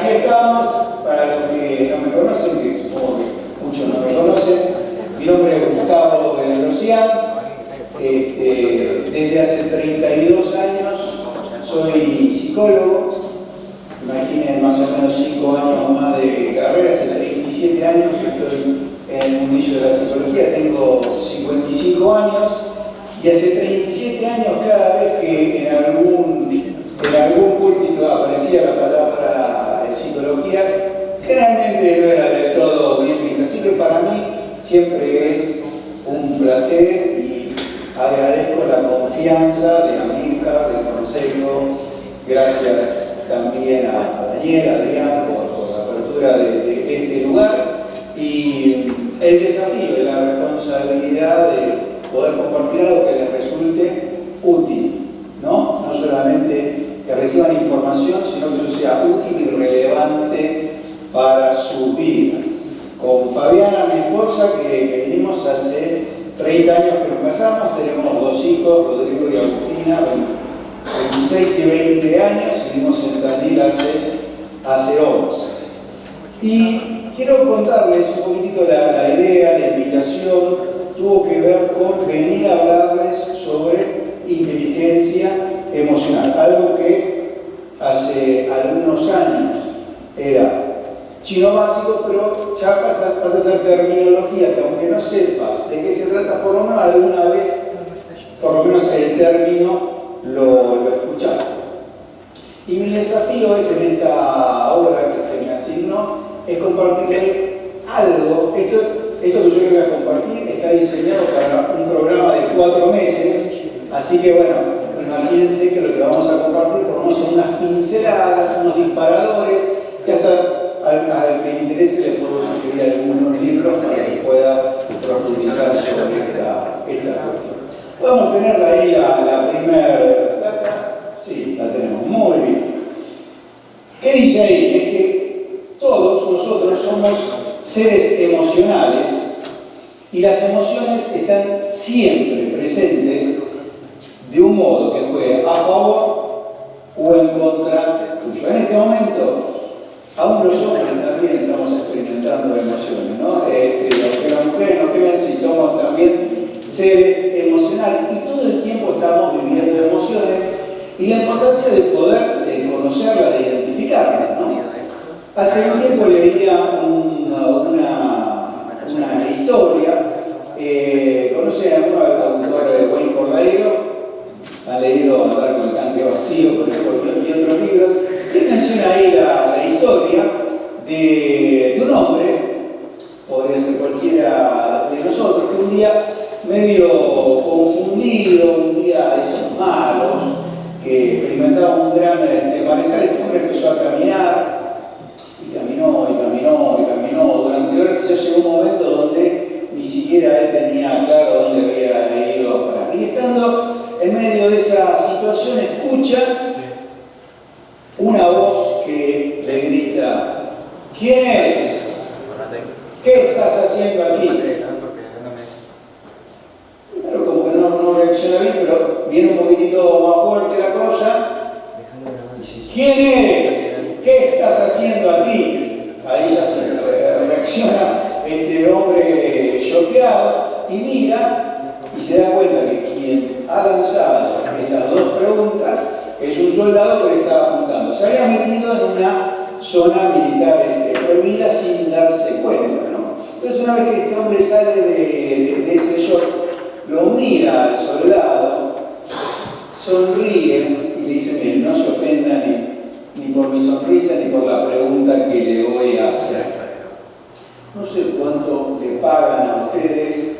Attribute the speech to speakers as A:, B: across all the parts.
A: aquí estamos, para los que no me conocen, que supongo que muchos no me conocen. Mi nombre es Gustavo Belrosian. Desde hace 32 años soy psicólogo. Imaginen más o menos 5 años más de carrera, hace 37 años que estoy en el mundillo de la psicología. Tengo 55 años y hace 37 años cada vez que en algún púlpito aparecía la palabra psicología, generalmente no era del todo bien vista. Así que para mí siempre es un placer y agradezco la confianza de Amilcar, del consejo. Gracias también a Daniel, a Adrián por la apertura de este lugar y el desafío y la responsabilidad de poder compartir algo que les resulte útil, ¿no? No solamente que reciban información, sino que eso sea útil y relevante para sus vidas. Con Fabiana, mi esposa, que vinimos hace 30 años que nos casamos, tenemos 2 hijos, Rodrigo y Agustina, 26 y 20 años, vivimos en Tandil hace 11. Y quiero contarles un poquitito la idea, la invitación, tuvo que ver con venir a hablarles sobre inteligencia emocional, algo que hace algunos años era chino básico, pero ya pasa a ser terminología que aunque no sepas de qué se trata, por lo menos alguna vez, por lo menos el término lo escuchaste. Y mi desafío es en esta obra que se me asignó, es compartir algo. Esto que yo les voy a compartir está diseñado para un programa de 4 meses, así que bueno, imagínense que lo que vamos a compartir por lo menos son unas pinceladas, unos disparadores, y hasta al que le interese le puedo sugerir algunos libros para que pueda profundizar sobre esta cuestión. Podemos tenerla ahí la primera. Sí, la tenemos. Muy bien. ¿Qué dice ahí? Es que todos nosotros somos seres emocionales y las emociones están siempre presentes de un modo que juegue a favor o en contra tuyo. En este momento, aún los hombres también estamos experimentando emociones, ¿no? Aunque las mujeres no crean, si somos también seres emocionales y todo el tiempo estamos viviendo emociones y la importancia de poder conocerlas e identificarlas, ¿no? Hace un tiempo leía una historia, ¿conocen al autor Wayne Cordeiro? Han leído Andar con el tanque vacío, por ejemplo, y otros libros. Él menciona ahí la historia de un hombre, podría ser cualquiera de nosotros, que un día medio confundido, un día de esos malos, que experimentaba un gran malestar, este hombre empezó a caminar, y caminó durante horas, y ya llegó un momento donde ni siquiera él tenía claro dónde había ido a parar. Y estando en medio de esa situación, escucha una voz que le grita: ¿quién eres? ¿Qué estás haciendo aquí? Primero como que no reacciona bien, pero viene un poquitito más fuerte la cosa. Dice: ¿quién eres? ¿Qué estás haciendo aquí? Ahí ya se reacciona este hombre choqueado y mira y se da cuenta que quien ha lanzado esas 2 preguntas es un soldado que le estaba apuntando. Se había metido en una zona militar prohibida sin darse cuenta, ¿no? Entonces, una vez que este hombre sale de ese shock, lo mira al soldado, sonríe y le dice: miren, no se ofenda ni por mi sonrisa ni por la pregunta que le voy a hacer. No sé cuánto le pagan a ustedes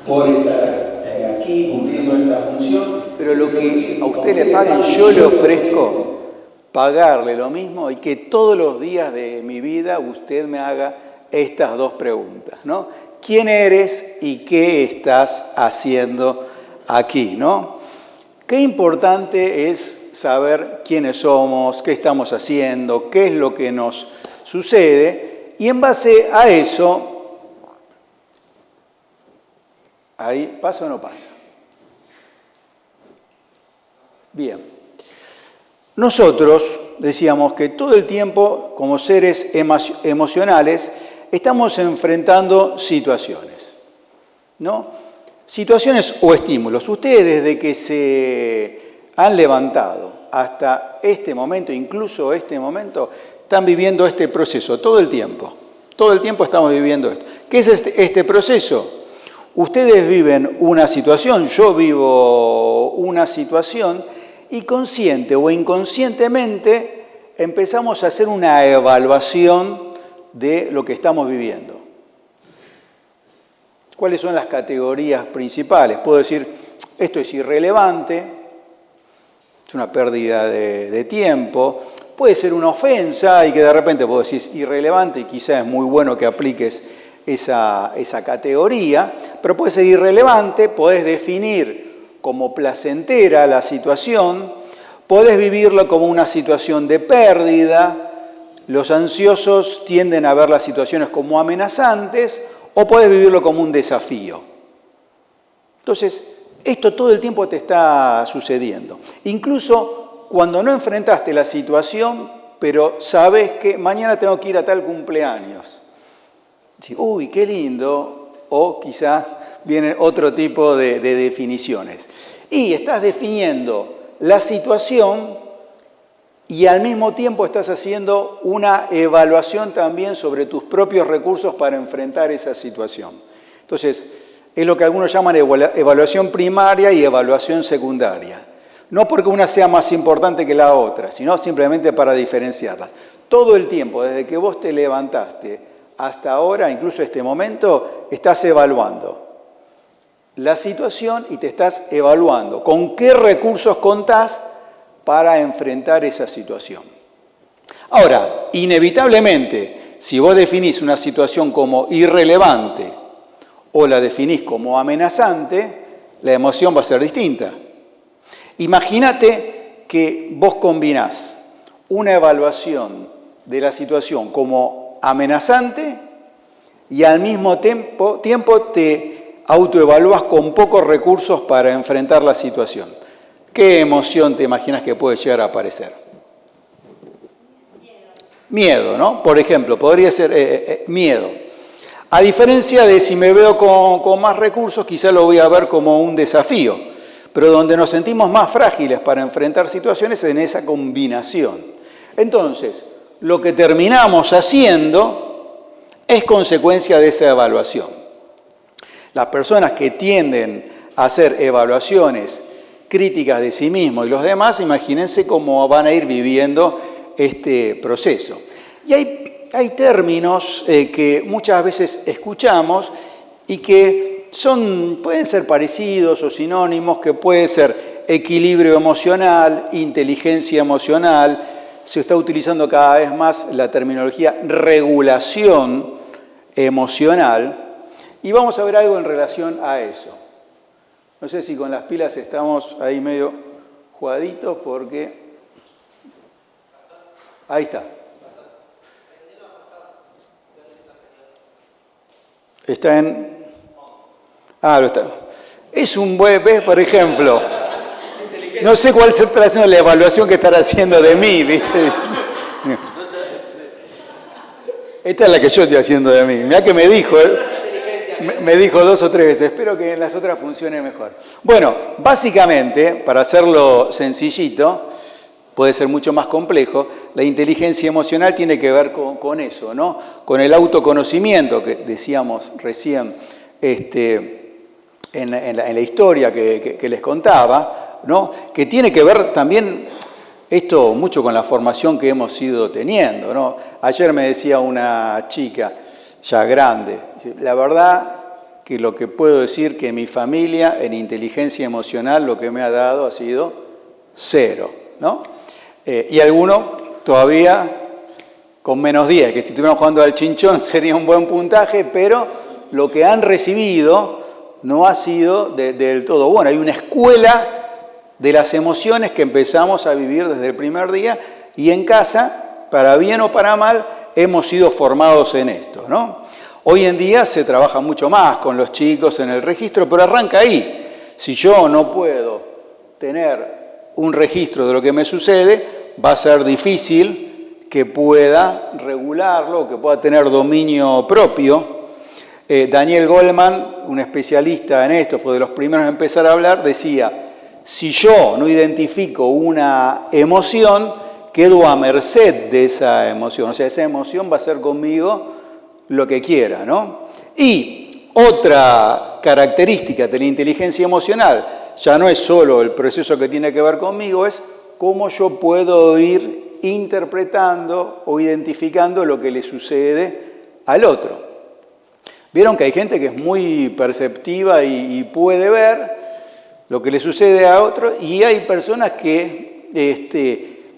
A: por estar aquí cumpliendo esta función,
B: pero lo que a usted le paguen, yo le ofrezco pagarle lo mismo y que todos los días de mi vida usted me haga estas 2 preguntas, ¿no? ¿Quién eres y qué estás haciendo aquí, ¿no? Qué importante es saber quiénes somos, qué estamos haciendo, qué es lo que nos sucede, y en base a eso, ahí, ¿pasa o no pasa? Bien. Nosotros, decíamos que todo el tiempo, como seres emocionales, estamos enfrentando situaciones, ¿no? Situaciones o estímulos. Ustedes desde que se han levantado hasta este momento, incluso este momento, están viviendo este proceso todo el tiempo. Todo el tiempo estamos viviendo esto. ¿Qué es este proceso? Ustedes viven una situación, yo vivo una situación, y consciente o inconscientemente empezamos a hacer una evaluación de lo que estamos viviendo. ¿Cuáles son las categorías principales? Puedo decir, esto es irrelevante, es una pérdida de tiempo, puede ser una ofensa y que de repente puedo decir irrelevante y quizás es muy bueno que apliques esa categoría, pero puede ser irrelevante, podés definir como placentera la situación, podés vivirlo como una situación de pérdida, los ansiosos tienden a ver las situaciones como amenazantes, o podés vivirlo como un desafío. Entonces, esto todo el tiempo te está sucediendo. Incluso cuando no enfrentaste la situación, pero sabes que mañana tengo que ir a tal cumpleaños. Sí, uy, qué lindo, o quizás vienen otro tipo de definiciones. Y estás definiendo la situación y al mismo tiempo estás haciendo una evaluación también sobre tus propios recursos para enfrentar esa situación. Entonces, es lo que algunos llaman evaluación primaria y evaluación secundaria. No porque una sea más importante que la otra, sino simplemente para diferenciarlas. Todo el tiempo, desde que vos te levantaste hasta ahora, incluso este momento, estás evaluando la situación y te estás evaluando con qué recursos contás para enfrentar esa situación. Ahora, inevitablemente, si vos definís una situación como irrelevante o la definís como amenazante, la emoción va a ser distinta. Imagínate que vos combinás una evaluación de la situación como amenazante y al mismo tiempo te autoevalúas con pocos recursos para enfrentar la situación. ¿Qué emoción te imaginas que puede llegar a aparecer? Miedo, ¿no? Por ejemplo, podría ser miedo. A diferencia de si me veo con más recursos, quizá lo voy a ver como un desafío. Pero donde nos sentimos más frágiles para enfrentar situaciones es en esa combinación. Entonces, lo que terminamos haciendo es consecuencia de esa evaluación. Las personas que tienden a hacer evaluaciones críticas de sí mismos y los demás, imagínense cómo van a ir viviendo este proceso. Y hay términos que muchas veces escuchamos y que pueden ser parecidos o sinónimos, que puede ser equilibrio emocional, inteligencia emocional. Se está utilizando cada vez más la terminología regulación emocional. Y vamos a ver algo en relación a eso. No sé si con las pilas estamos ahí medio jugaditos porque... Ahí está. Está en... lo está. Es un buen... ¿Ves? Por ejemplo... No sé cuál estará haciendo la evaluación que estará haciendo de mí, ¿viste? Esta es la que yo estoy haciendo de mí. Mirá que me dijo... Me dijo 2 o 3 veces, espero que en las otras funcione mejor. Bueno, básicamente, para hacerlo sencillito, puede ser mucho más complejo, la inteligencia emocional tiene que ver con eso, ¿no? Con el autoconocimiento que decíamos recién en la historia que les contaba, ¿no? Que tiene que ver también esto mucho con la formación que hemos ido teniendo, ¿no? Ayer me decía una chica, ya grande, la verdad que lo que puedo decir que mi familia en inteligencia emocional lo que me ha dado ha sido 0, ¿no? Y alguno todavía con menos 10, que si estuviéramos jugando al chinchón sería un buen puntaje, pero lo que han recibido no ha sido del todo bueno. Hay una escuela de las emociones que empezamos a vivir desde el primer día y en casa, para bien o para mal, hemos sido formados en esto, ¿no? Hoy en día se trabaja mucho más con los chicos en el registro, pero arranca ahí. Si yo no puedo tener un registro de lo que me sucede, va a ser difícil que pueda regularlo, que pueda tener dominio propio. Daniel Goleman, un especialista en esto, fue de los primeros en empezar a hablar, decía, si yo no identifico una emoción, quedo a merced de esa emoción. O sea, esa emoción va a hacer conmigo lo que quiera, ¿no? Y otra característica de la inteligencia emocional, ya no es solo el proceso que tiene que ver conmigo, es cómo yo puedo ir interpretando o identificando lo que le sucede al otro. Vieron que hay gente que es muy perceptiva y puede ver lo que le sucede a otro, y hay personas que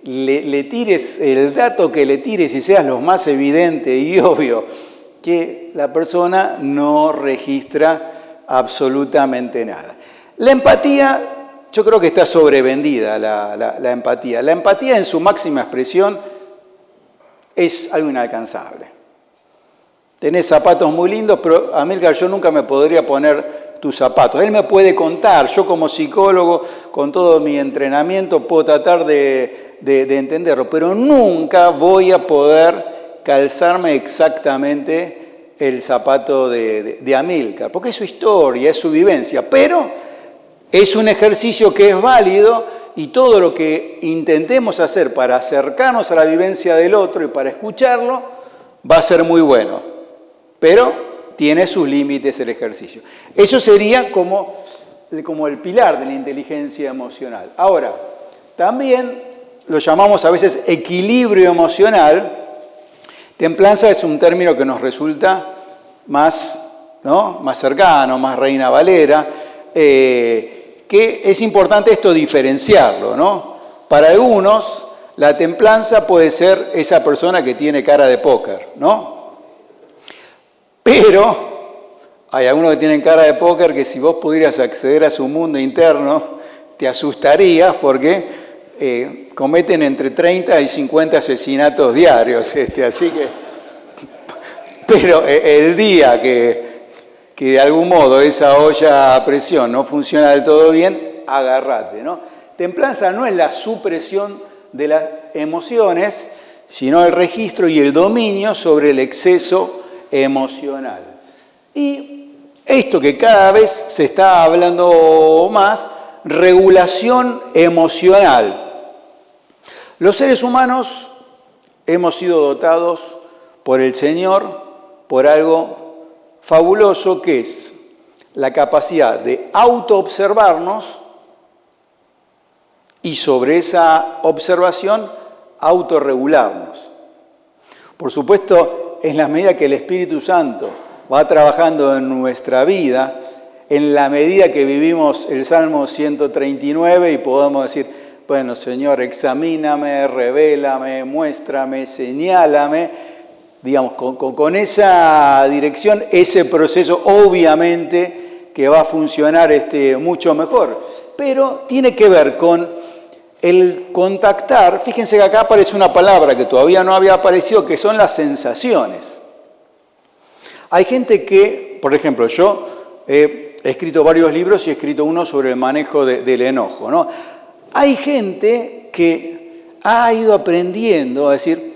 B: le tires el dato que le tires y seas lo más evidente y obvio, que la persona no registra absolutamente nada. La empatía, yo creo que está sobrevendida la empatía. La empatía en su máxima expresión es algo inalcanzable. Tenés zapatos muy lindos, pero Amílcar, yo nunca me podría poner tus zapatos. Él me puede contar, yo como psicólogo, con todo mi entrenamiento, puedo tratar de entenderlo, pero nunca voy a poder calzarme exactamente el zapato de Amílcar, porque es su historia, es su vivencia, pero es un ejercicio que es válido y todo lo que intentemos hacer para acercarnos a la vivencia del otro y para escucharlo va a ser muy bueno. Pero tiene sus límites el ejercicio. Eso sería como el pilar de la inteligencia emocional. Ahora, también lo llamamos a veces equilibrio emocional. Templanza es un término que nos resulta más cercano, más Reina Valera, que es importante esto diferenciarlo, ¿no? Para algunos, la templanza puede ser esa persona que tiene cara de póker, ¿no? Pero hay algunos que tienen cara de póker que si vos pudieras acceder a su mundo interno, te asustarías porque cometen entre 30 y 50 asesinatos diarios. Así que, pero el día que de algún modo esa olla a presión no funciona del todo bien, agárrate, ¿no? Templanza no es la supresión de las emociones, sino el registro y el dominio sobre el exceso emocional. Y esto que cada vez se está hablando más, regulación emocional. Los seres humanos hemos sido dotados por el Señor por algo fabuloso que es la capacidad de autoobservarnos y sobre esa observación autorregularnos. Por supuesto, en la medida que el Espíritu Santo va trabajando en nuestra vida, en la medida que vivimos el Salmo 139 y podemos decir, bueno, Señor, examíname, revélame, muéstrame, señálame, digamos, con esa dirección, ese proceso obviamente que va a funcionar mucho mejor. Pero tiene que ver con el contactar, fíjense que acá aparece una palabra que todavía no había aparecido, que son las sensaciones. Hay gente que, por ejemplo, yo he escrito varios libros y he escrito uno sobre el manejo del enojo, ¿no? Hay gente que ha ido aprendiendo a decir,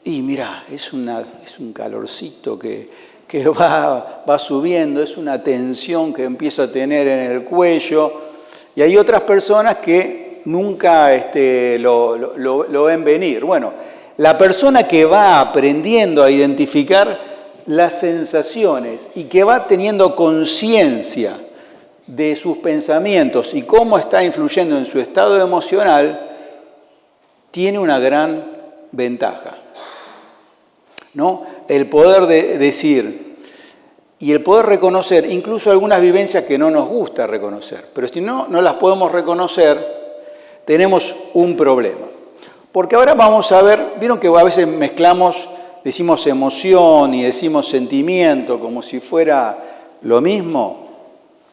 B: y mira, es un calorcito que va subiendo, es una tensión que empiezo a tener en el cuello, y hay otras personas que nunca lo ven venir. Bueno, la persona que va aprendiendo a identificar las sensaciones y que va teniendo conciencia de sus pensamientos y cómo está influyendo en su estado emocional, tiene una gran ventaja, ¿no? El poder decir y el poder reconocer incluso algunas vivencias que no nos gusta reconocer. Pero si no las podemos reconocer, tenemos un problema. Porque ahora vamos a ver, vieron que a veces decimos emoción y decimos sentimiento como si fuera lo mismo.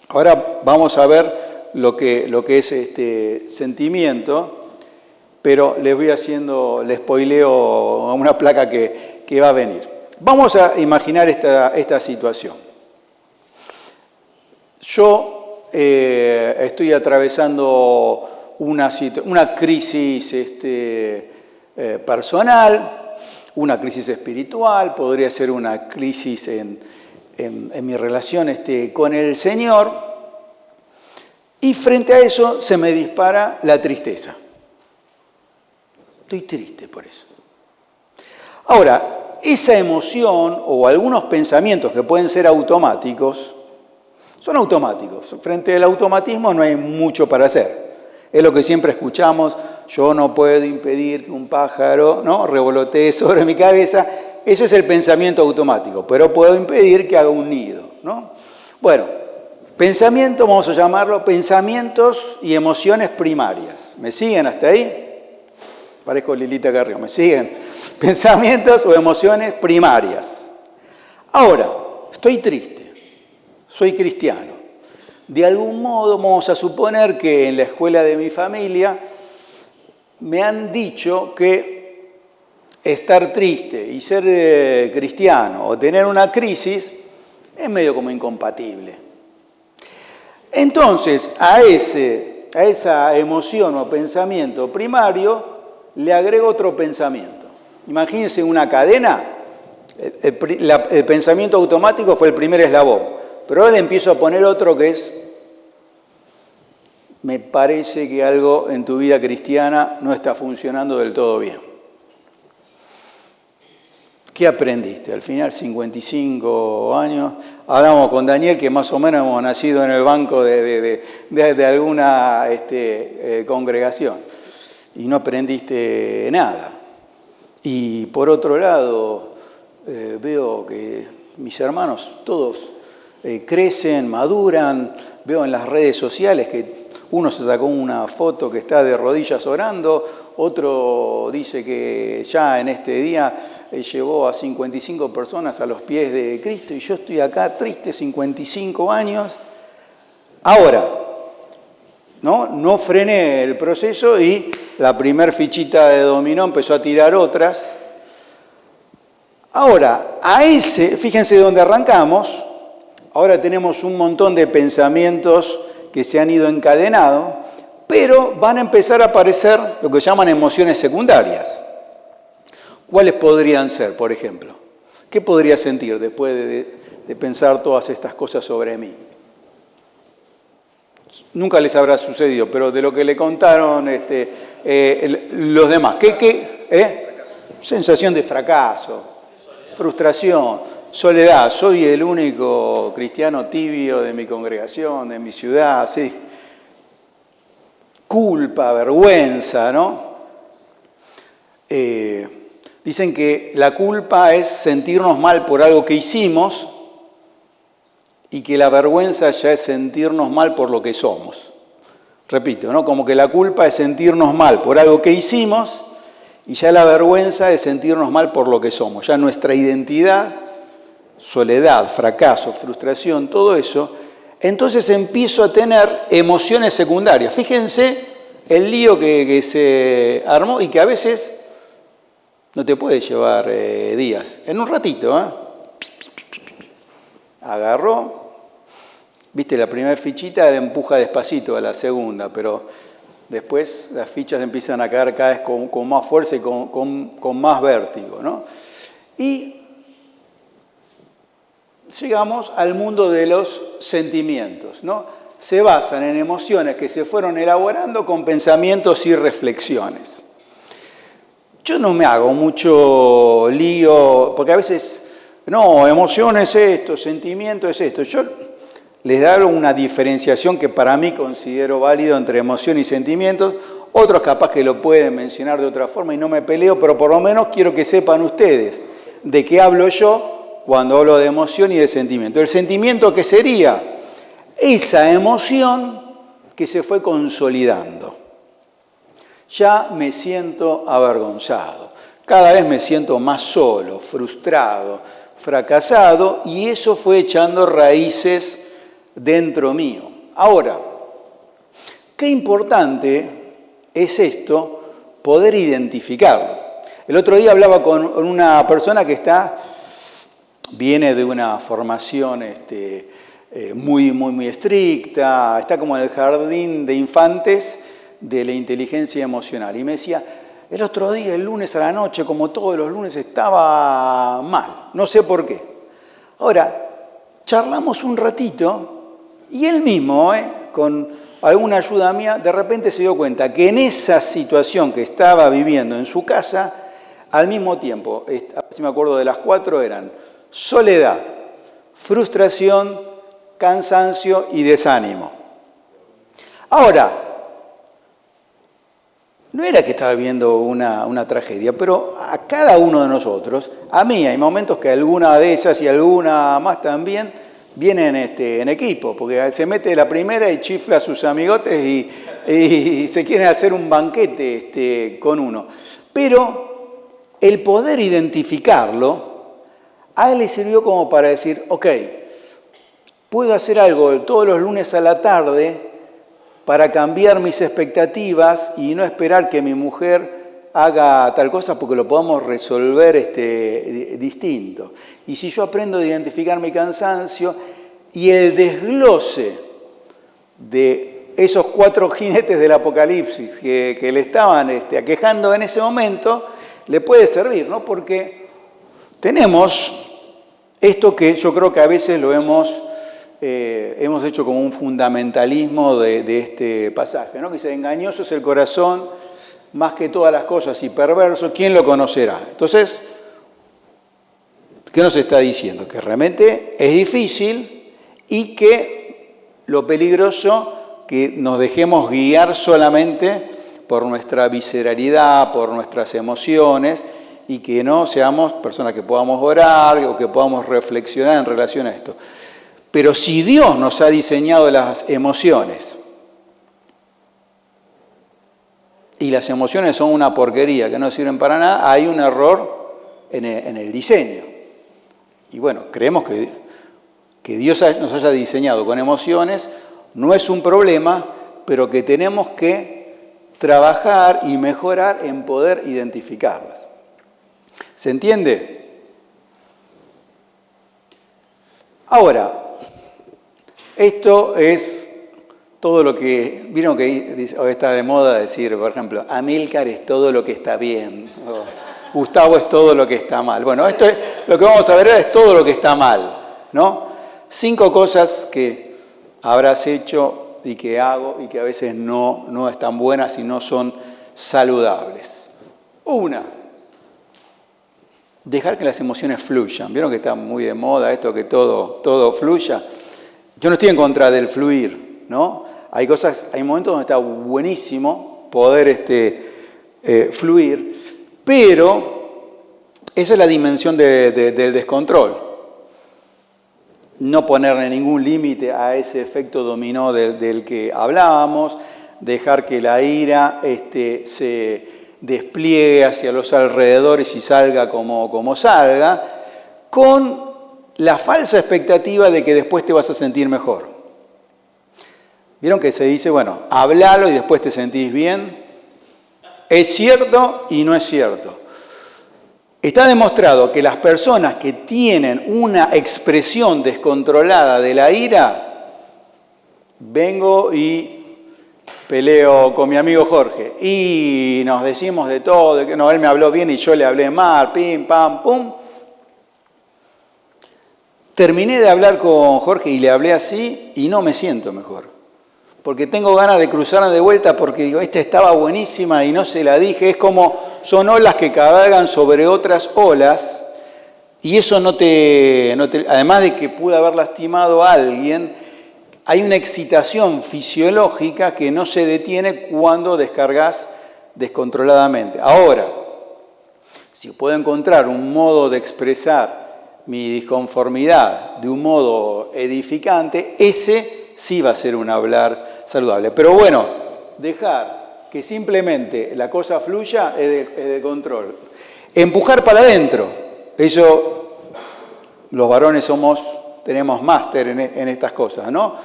B: Ahora vamos a ver lo que es sentimiento, pero les spoileo a una placa que va a venir. Vamos a imaginar esta situación. Yo estoy atravesando una crisis personal, una crisis espiritual, podría ser una crisis en mi relación con el Señor, y frente a eso se me dispara la tristeza. Estoy triste por eso. Ahora, esa emoción o algunos pensamientos que pueden ser automáticos, son automáticos. Frente al automatismo no hay mucho para hacer. Es lo que siempre escuchamos, yo no puedo impedir que un pájaro, ¿no?, revolotee sobre mi cabeza. Eso es el pensamiento automático, pero puedo impedir que haga un nido, ¿no? Bueno, pensamiento, vamos a llamarlo pensamientos y emociones primarias. ¿Me siguen hasta ahí? Parezco Lilita Carrió, ¿me siguen? Pensamientos o emociones primarias. Ahora, estoy triste, soy cristiano. De algún modo vamos a suponer que en la escuela de mi familia me han dicho que estar triste y ser cristiano o tener una crisis es medio como incompatible. Entonces, a esa emoción o pensamiento primario le agrego otro pensamiento. Imagínense una cadena, el pensamiento automático fue el primer eslabón, pero ahora le empiezo a poner otro que es, me parece que algo en tu vida cristiana no está funcionando del todo bien. ¿Qué aprendiste? Al final, 55 años, hablamos con Daniel, que más o menos hemos nacido en el banco de alguna congregación, y no aprendiste nada. Y por otro lado, veo que mis hermanos todos crecen, maduran, veo en las redes sociales que uno se sacó una foto que está de rodillas orando, otro dice que ya en este día llevó a 55 personas a los pies de Cristo, y yo estoy acá triste, 55 años. Ahora, no frené el proceso y la primer fichita de dominó empezó a tirar otras. Ahora, fíjense dónde arrancamos, ahora tenemos un montón de pensamientos que se han ido encadenando, pero van a empezar a aparecer lo que llaman emociones secundarias. ¿Cuáles podrían ser, por ejemplo? ¿Qué podría sentir después de pensar todas estas cosas sobre mí? Nunca les habrá sucedido, pero de lo que le contaron los demás. ¿Qué? Sensación de fracaso, frustración, soledad. Soy el único cristiano tibio de mi congregación, de mi ciudad, sí. Culpa, vergüenza, ¿no? Dicen que la culpa es sentirnos mal por algo que hicimos y que la vergüenza ya es sentirnos mal por lo que somos. Repito, ¿no? Como que la culpa es sentirnos mal por algo que hicimos y ya la vergüenza es sentirnos mal por lo que somos. Ya nuestra identidad, soledad, fracaso, frustración, todo eso, entonces empiezo a tener emociones secundarias. Fíjense el lío que se armó y que a veces no te puede llevar días. En un ratito, agarró, viste, la primera fichita le empuja despacito a la segunda, pero después las fichas empiezan a caer cada vez con más fuerza y con más vértigo, ¿no? Y llegamos al mundo de los sentimientos, ¿no? Se basan en emociones que se fueron elaborando con pensamientos y reflexiones. Yo no me hago mucho lío, porque a veces, no, emoción es esto, sentimiento es esto. Yo les daré una diferenciación que para mí considero válido entre emoción y sentimientos. Otros capaz que lo pueden mencionar de otra forma y no me peleo, pero por lo menos quiero que sepan ustedes de qué hablo yo cuando hablo de emoción y de sentimiento. El sentimiento, ¿qué sería? Esa emoción que se fue consolidando. Ya me siento avergonzado, cada vez me siento más solo, frustrado, fracasado, y eso fue echando raíces dentro mío. Ahora, qué importante es esto, poder identificarlo. El otro día hablaba con una persona que viene de una formación muy estricta, está como en el jardín de infantes de la inteligencia emocional. Y me decía, el otro día, el lunes a la noche, como todos los lunes, estaba mal. No sé por qué. Ahora, charlamos un ratito y él mismo, con alguna ayuda mía, de repente se dio cuenta que en esa situación que estaba viviendo en su casa, al mismo tiempo, si me acuerdo de las 4, eran soledad, frustración, cansancio y desánimo. Ahora, no era que estaba viendo una tragedia, pero a cada uno de nosotros, a mí hay momentos que alguna de esas y alguna más también vienen en equipo, porque se mete la primera y chifla a sus amigotes y se quieren hacer un banquete con uno. Pero el poder identificarlo, a él le sirvió como para decir, ok, puedo hacer algo todos los lunes a la tarde para cambiar mis expectativas y no esperar que mi mujer haga tal cosa porque lo podamos resolver distinto. Y si yo aprendo a identificar mi cansancio y el desglose de esos 4 jinetes del apocalipsis que le estaban aquejando en ese momento, le puede servir, ¿no? Porque tenemos esto que yo creo que a veces lo hemos hecho como un fundamentalismo de este pasaje, ¿no? Que dice, engañoso es el corazón más que todas las cosas y perverso, ¿quién lo conocerá? Entonces, ¿qué nos está diciendo? Que realmente es difícil y que lo peligroso que nos dejemos guiar solamente por nuestra visceralidad, por nuestras emociones y que no seamos personas que podamos orar o que podamos reflexionar en relación a esto. Pero si Dios nos ha diseñado las emociones y las emociones son una porquería que no sirven para nada, hay un error en el diseño. Y bueno, creemos que Dios nos haya diseñado con emociones no es un problema, pero que tenemos que trabajar y mejorar en poder identificarlas. ¿Se entiende? Ahora, esto es todo lo que... ¿Vieron que está de moda decir, por ejemplo, Amílcar es todo lo que está bien? O Gustavo es todo lo que está mal. Bueno, esto es lo que vamos a ver ahora, es todo lo que está mal, ¿no? 5 cosas que habrás hecho y que hago y que a veces no están buenas y no son saludables. 1, dejar que las emociones fluyan. ¿Vieron que está muy de moda esto que todo fluya? Yo no estoy en contra del fluir, ¿no? Hay momentos donde está buenísimo poder fluir, pero esa es la dimensión del descontrol. No ponerle ningún límite a ese efecto dominó del que hablábamos, dejar que la ira se despliegue hacia los alrededores y salga como salga, con la falsa expectativa de que después te vas a sentir mejor. ¿Vieron que se dice, bueno, hablalo y después te sentís bien? Es cierto y no es cierto. Está demostrado que las personas que tienen una expresión descontrolada de la ira, vengo y peleo con mi amigo Jorge y nos decimos de todo, de que no, él me habló bien y yo le hablé mal, pim, pam, pum. Terminé de hablar con Jorge y le hablé así y no me siento mejor. Porque tengo ganas de cruzarla de vuelta porque digo, esta estaba buenísima y no se la dije. Es como son olas que cabalgan sobre otras olas y eso además de que pude haber lastimado a alguien, hay una excitación fisiológica que no se detiene cuando descargas descontroladamente. Ahora, si puedo encontrar un modo de expresar mi disconformidad de un modo edificante, ese sí va a ser un hablar saludable. Pero bueno, dejar que simplemente la cosa fluya es de control. Empujar para adentro. Eso, los varones tenemos máster en estas cosas, ¿no?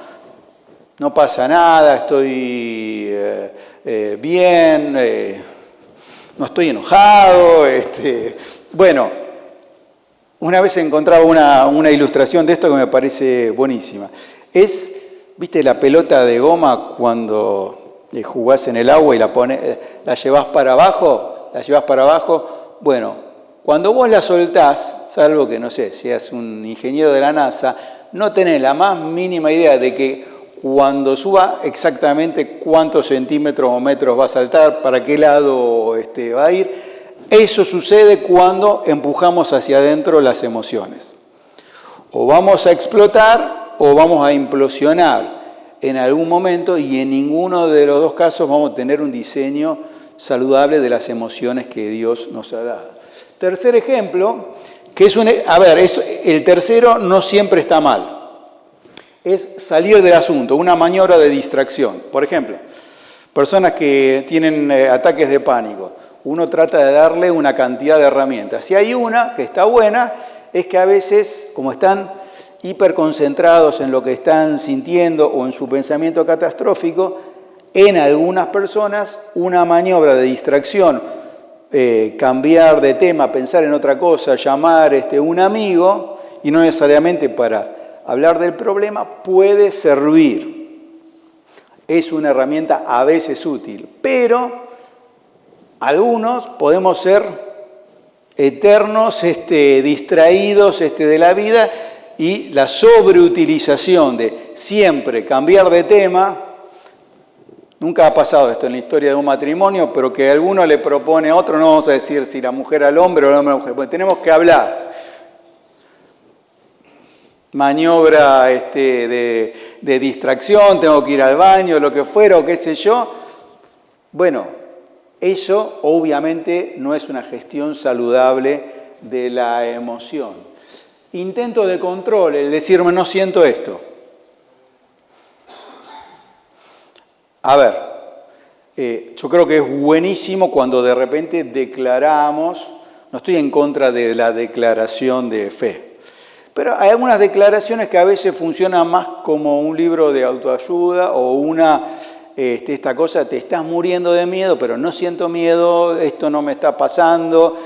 B: No pasa nada, estoy bien, no estoy enojado. Bueno, una vez encontraba una ilustración de esto que me parece buenísima. ¿Viste la pelota de goma cuando jugás en el agua y la llevás para abajo, bueno, cuando vos la soltás, salvo que, no sé, seas un ingeniero de la NASA, no tenés la más mínima idea de que cuando suba exactamente cuántos centímetros o metros va a saltar, para qué lado va a ir. Eso sucede cuando empujamos hacia adentro las emociones. O vamos a explotar o vamos a implosionar en algún momento, y en ninguno de los dos casos vamos a tener un diseño saludable de las emociones que Dios nos ha dado. Tercer ejemplo, que es el tercero no siempre está mal, es salir del asunto, una maniobra de distracción. Por ejemplo, personas que tienen ataques de pánico, uno trata de darle una cantidad de herramientas. Si hay una que está buena, es que a veces, como están hiperconcentrados en lo que están sintiendo o en su pensamiento catastrófico, en algunas personas una maniobra de distracción, cambiar de tema, pensar en otra cosa, llamar un amigo, y no necesariamente para hablar del problema, puede servir. Es una herramienta a veces útil, pero algunos podemos ser eternos distraídos de la vida, y la sobreutilización de siempre cambiar de tema. Nunca ha pasado esto en la historia de un matrimonio, pero que alguno le propone a otro, no vamos a decir si la mujer al hombre o el hombre a la mujer, porque tenemos que hablar. Maniobra de distracción, tengo que ir al baño, lo que fuera, o qué sé yo. Bueno, eso obviamente no es una gestión saludable de la emoción. Intento de control, el decirme no siento esto. A ver, yo creo que es buenísimo cuando de repente declaramos, no estoy en contra de la declaración de fe, pero hay algunas declaraciones que a veces funcionan más como un libro de autoayuda o esta cosa, te estás muriendo de miedo, pero no siento miedo, esto no me está pasando,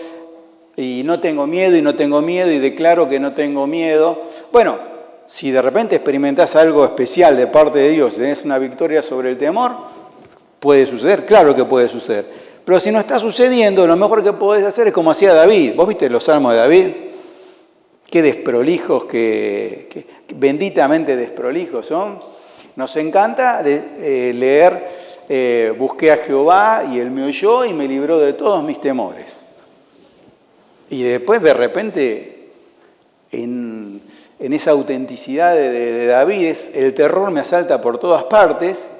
B: y no tengo miedo y declaro que no tengo miedo. Bueno, si de repente experimentás algo especial de parte de Dios, tenés una victoria sobre el temor, puede suceder, claro que puede suceder. Pero si no está sucediendo, lo mejor que podés hacer es como hacía David. ¿Vos viste los salmos de David? Qué desprolijos, que benditamente desprolijos son. Nos encanta leer, busqué a Jehová y Él me oyó y me libró de todos mis temores. Y después, de repente, en esa autenticidad de David, el terror me asalta por todas partes,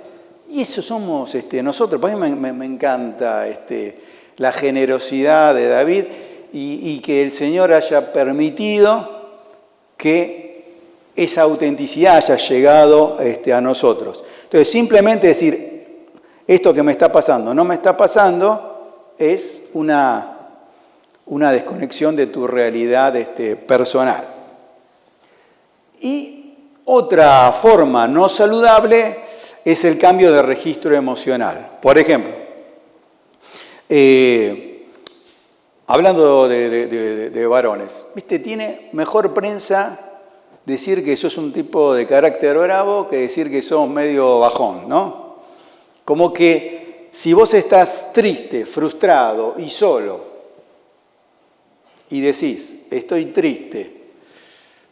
B: y eso somos nosotros. Por mí me encanta la generosidad de David, y que el Señor haya permitido que esa autenticidad haya llegado a nosotros. Entonces, simplemente decir, esto que me está pasando no me está pasando, es una desconexión de tu realidad personal. Y otra forma no saludable es el cambio de registro emocional. Por ejemplo, hablando de varones, ¿viste? Tiene mejor prensa decir que sos un tipo de carácter bravo que decir que sos medio bajón, ¿no? Como que si vos estás triste, frustrado y solo, y decís, estoy triste,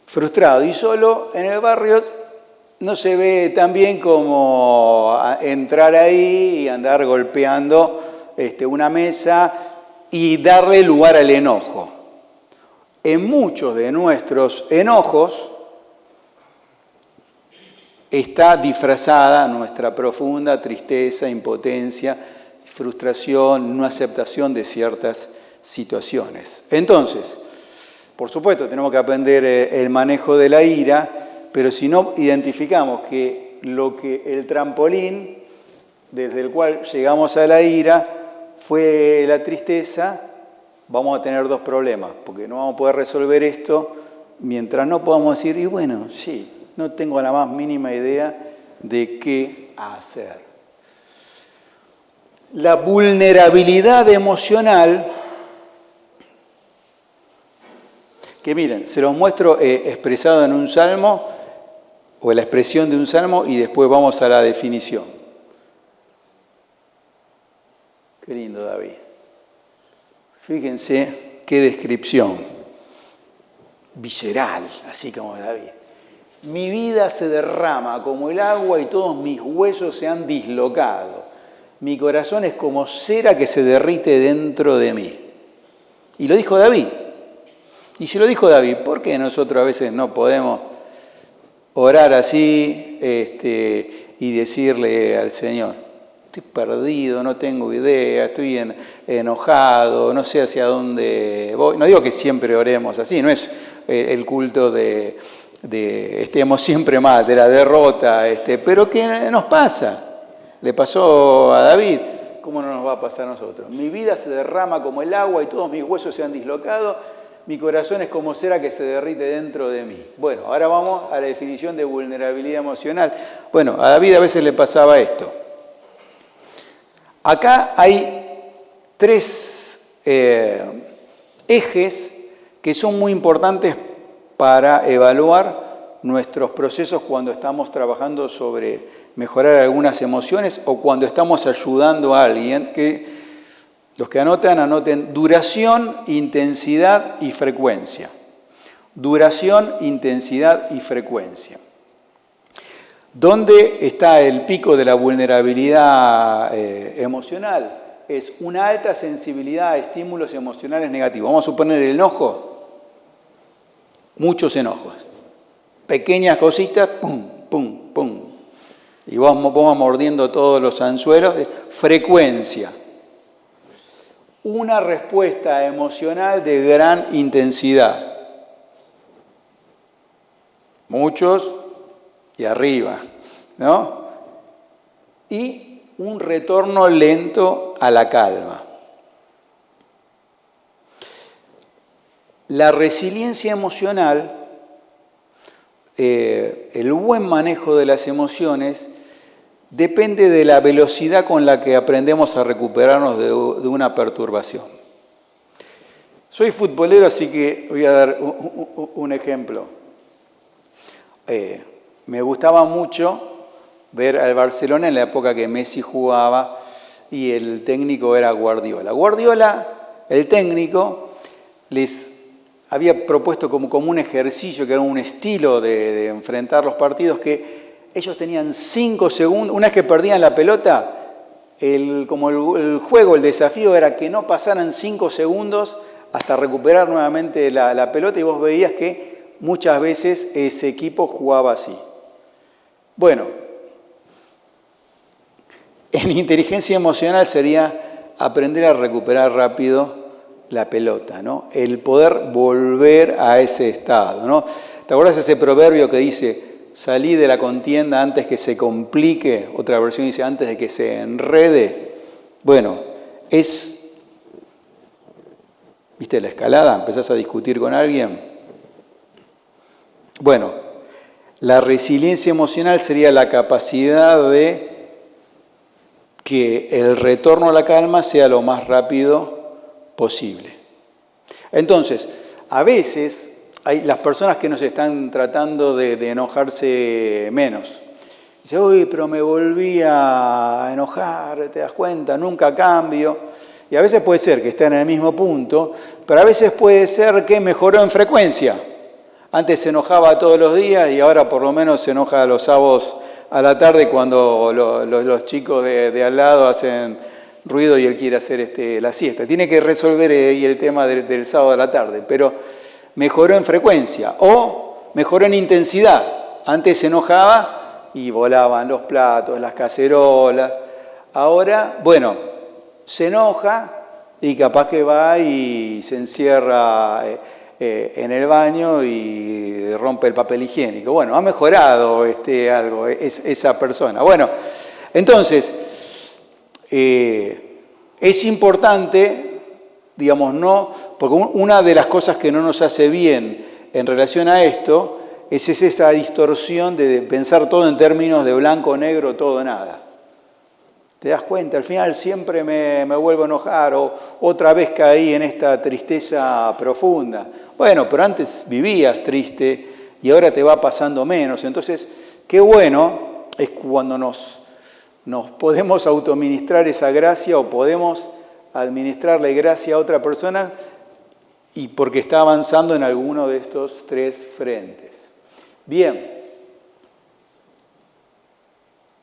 B: frustrado y solo, en el barrio no se ve tan bien como entrar ahí y andar golpeando una mesa y darle lugar al enojo. En muchos de nuestros enojos está disfrazada nuestra profunda tristeza, impotencia, frustración, no aceptación de ciertas situaciones. Entonces, por supuesto, tenemos que aprender el manejo de la ira, pero si no identificamos que el trampolín desde el cual llegamos a la ira fue la tristeza, vamos a tener dos problemas, porque no vamos a poder resolver esto mientras no podamos decir, y bueno, sí, no tengo la más mínima idea de qué hacer. La vulnerabilidad emocional, que miren, se los muestro expresado en un salmo, o la expresión de un salmo, y después vamos a la definición. David. Fíjense qué descripción visceral, así como David. Mi vida se derrama como el agua y todos mis huesos se han dislocado. Mi corazón es como cera que se derrite dentro de mí. Y lo dijo David. Y si lo dijo David, ¿por qué nosotros a veces no podemos orar así y decirle al Señor, estoy perdido, no tengo idea, estoy enojado, no sé hacia dónde voy? No digo que siempre oremos así, no es el culto de estemos siempre mal, de la derrota, pero ¿qué nos pasa? Le pasó a David, ¿cómo no nos va a pasar a nosotros? Mi vida se derrama como el agua y todos mis huesos se han dislocado, mi corazón es como cera que se derrite dentro de mí. Bueno, ahora vamos a la definición de vulnerabilidad emocional. Bueno, a David a veces le pasaba esto. Acá hay 3 ejes que son muy importantes para evaluar nuestros procesos cuando estamos trabajando sobre mejorar algunas emociones o cuando estamos ayudando a alguien. Que los que anoten duración, intensidad y frecuencia. Duración, intensidad y frecuencia. ¿Dónde está el pico de la vulnerabilidad emocional? Es una alta sensibilidad a estímulos emocionales negativos. Vamos a suponer el enojo. Muchos enojos. Pequeñas cositas, pum, pum, pum. Y vamos mordiendo todos los anzuelos. Frecuencia. Una respuesta emocional de gran intensidad. Muchos y arriba, ¿no? Y un retorno lento a la calma. La resiliencia emocional, el buen manejo de las emociones, depende de la velocidad con la que aprendemos a recuperarnos de una perturbación. Soy futbolero, así que voy a dar un ejemplo. Me gustaba mucho ver al Barcelona en la época que Messi jugaba y el técnico era Guardiola. Guardiola, el técnico, les había propuesto como un ejercicio, que era un estilo de enfrentar los partidos, que ellos tenían 5 segundos, una vez que perdían la pelota, el juego, el desafío era que no pasaran 5 segundos hasta recuperar nuevamente la pelota, y vos veías que muchas veces ese equipo jugaba así. Bueno, en inteligencia emocional sería aprender a recuperar rápido la pelota, ¿no? El poder volver a ese estado, ¿no? ¿Te acuerdas ese proverbio que dice, salí de la contienda antes que se complique? Otra versión dice, antes de que se enrede. Bueno, ¿viste la escalada? ¿Empezás a discutir con alguien? Bueno, la resiliencia emocional sería la capacidad de que el retorno a la calma sea lo más rápido posible. Entonces, a veces hay las personas que nos están tratando de enojarse menos. Dice, uy, pero me volví a enojar, ¿te das cuenta? Nunca cambio. Y a veces puede ser que esté en el mismo punto, pero a veces puede ser que mejoró en frecuencia. Antes se enojaba todos los días y ahora por lo menos se enoja los sábados a la tarde cuando los chicos de al lado hacen ruido y él quiere hacer la siesta. Tiene que resolver ahí el tema del sábado a la tarde, pero mejoró en frecuencia o mejoró en intensidad. Antes se enojaba y volaban los platos, las cacerolas. Ahora, bueno, se enoja y capaz que va y se encierra en el baño y rompe el papel higiénico. Bueno, ha mejorado algo esa persona. Bueno, entonces, es importante, digamos, no, porque una de las cosas que no nos hace bien en relación a esto es esa distorsión de pensar todo en términos de blanco, negro, todo, nada. ¿Te das cuenta? Al final siempre me vuelvo a enojar o otra vez caí en esta tristeza profunda. Bueno, pero antes vivías triste y ahora te va pasando menos. Entonces, qué bueno es cuando nos podemos autoministrar esa gracia o podemos administrarle gracia a otra persona y porque está avanzando en alguno de estos tres frentes. Bien,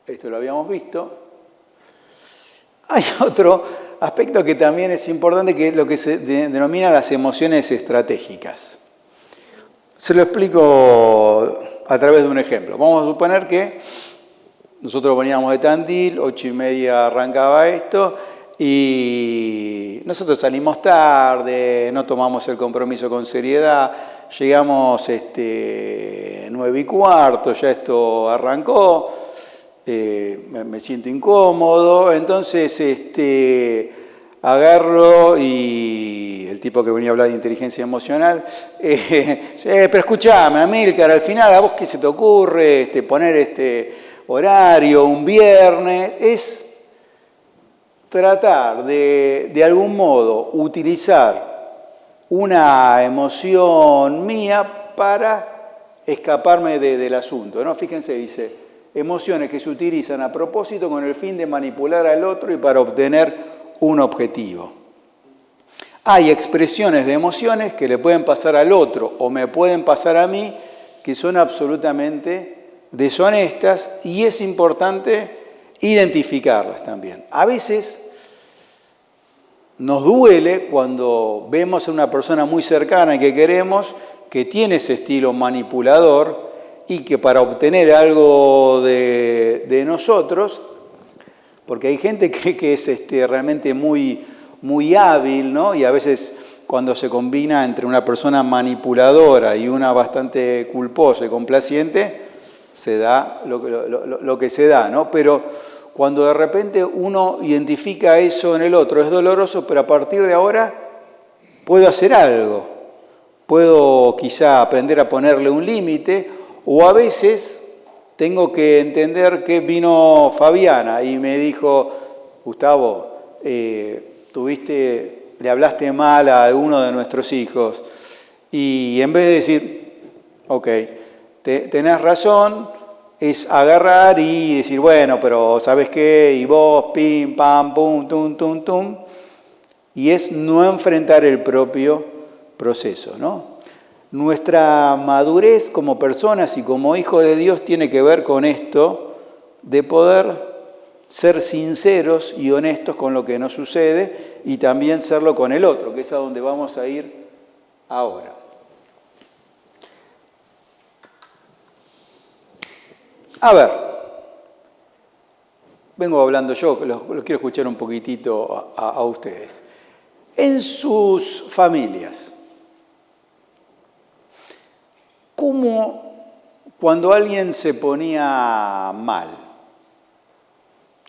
B: esto lo habíamos visto. Hay otro aspecto que también es importante, que es lo que se denomina las emociones estratégicas. Se lo explico a través de un ejemplo. Vamos a suponer que nosotros veníamos de Tandil, 8:30 arrancaba esto, y nosotros salimos tarde, no tomamos el compromiso con seriedad, llegamos 9:15, ya esto arrancó, me siento incómodo, entonces agarro y el tipo que venía a hablar de inteligencia emocional, pero escuchame, Amílcar, al final, ¿a vos qué se te ocurre poner horario un viernes? Es tratar de algún modo utilizar una emoción mía para escaparme del asunto, ¿no? Fíjense, dice, emociones que se utilizan a propósito con el fin de manipular al otro y para obtener un objetivo. Hay expresiones de emociones que le pueden pasar al otro o me pueden pasar a mí que son absolutamente deshonestas y es importante identificarlas también. A veces nos duele cuando vemos a una persona muy cercana y que queremos que tiene ese estilo manipulador y que para obtener algo de nosotros, porque hay gente que es realmente muy, muy hábil, ¿no? Y a veces cuando se combina entre una persona manipuladora y una bastante culposa y complaciente, se da lo que se da, ¿no? Pero cuando de repente uno identifica eso en el otro, es doloroso, pero a partir de ahora puedo hacer algo. Puedo quizá aprender a ponerle un límite, o a veces tengo que entender que vino Fabiana y me dijo, Gustavo, le hablaste mal a alguno de nuestros hijos. Y en vez de decir, ok, tenés razón, es agarrar y decir, bueno, pero ¿sabes qué? Y vos, pim, pam, pum, tum, tum, tum. Y es no enfrentar el propio proceso, ¿no? Nuestra madurez como personas y como hijos de Dios tiene que ver con esto de poder ser sinceros y honestos con lo que nos sucede y también serlo con el otro, que es a donde vamos a ir ahora. A ver, vengo hablando yo, los quiero escuchar un poquitito a ustedes. En sus familias, ¿cómo cuando alguien se ponía mal,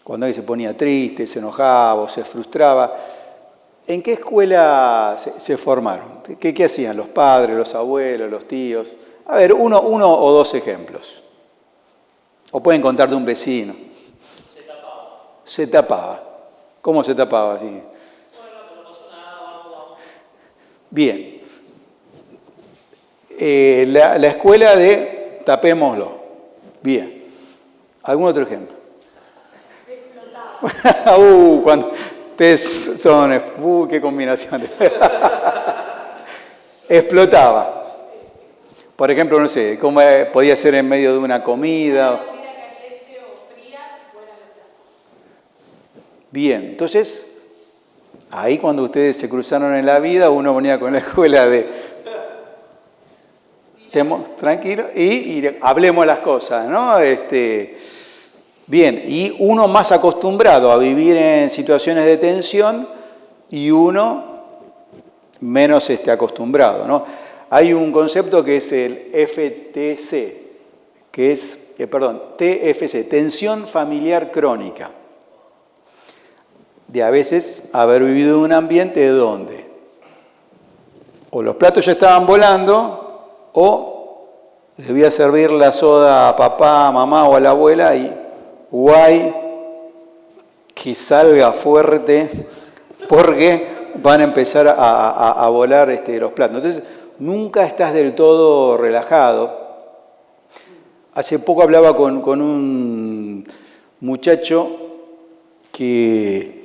B: cuando alguien se ponía triste, se enojaba o se frustraba, en qué escuela se formaron? ¿Qué hacían los padres, los abuelos, los tíos? A ver, uno o dos ejemplos. O pueden contar de un vecino.
C: Se tapaba.
B: Se tapaba. ¿Cómo se tapaba así?
C: Bueno, que no pasó nada, vamos.
B: Bien. La escuela de tapémoslo. Bien. ¿Algún otro ejemplo?
C: Se explotaba.
B: Cuando ustedes son... qué combinación. Explotaba. Por ejemplo, no sé, cómo podía ser en medio de una comida. Bien, entonces, ahí cuando ustedes se cruzaron en la vida, uno venía con la escuela de tranquilo y hablemos las cosas, ¿no? Bien, y uno más acostumbrado a vivir en situaciones de tensión y uno menos acostumbrado, ¿no? Hay un concepto que es el FTC, que es, TFC, tensión familiar crónica. De a veces haber vivido en un ambiente donde o los platos ya estaban volando o debía servir la soda a papá, a mamá o a la abuela y guay, que salga fuerte porque van a empezar a volar los platos. Entonces, nunca estás del todo relajado. Hace poco hablaba con un muchacho que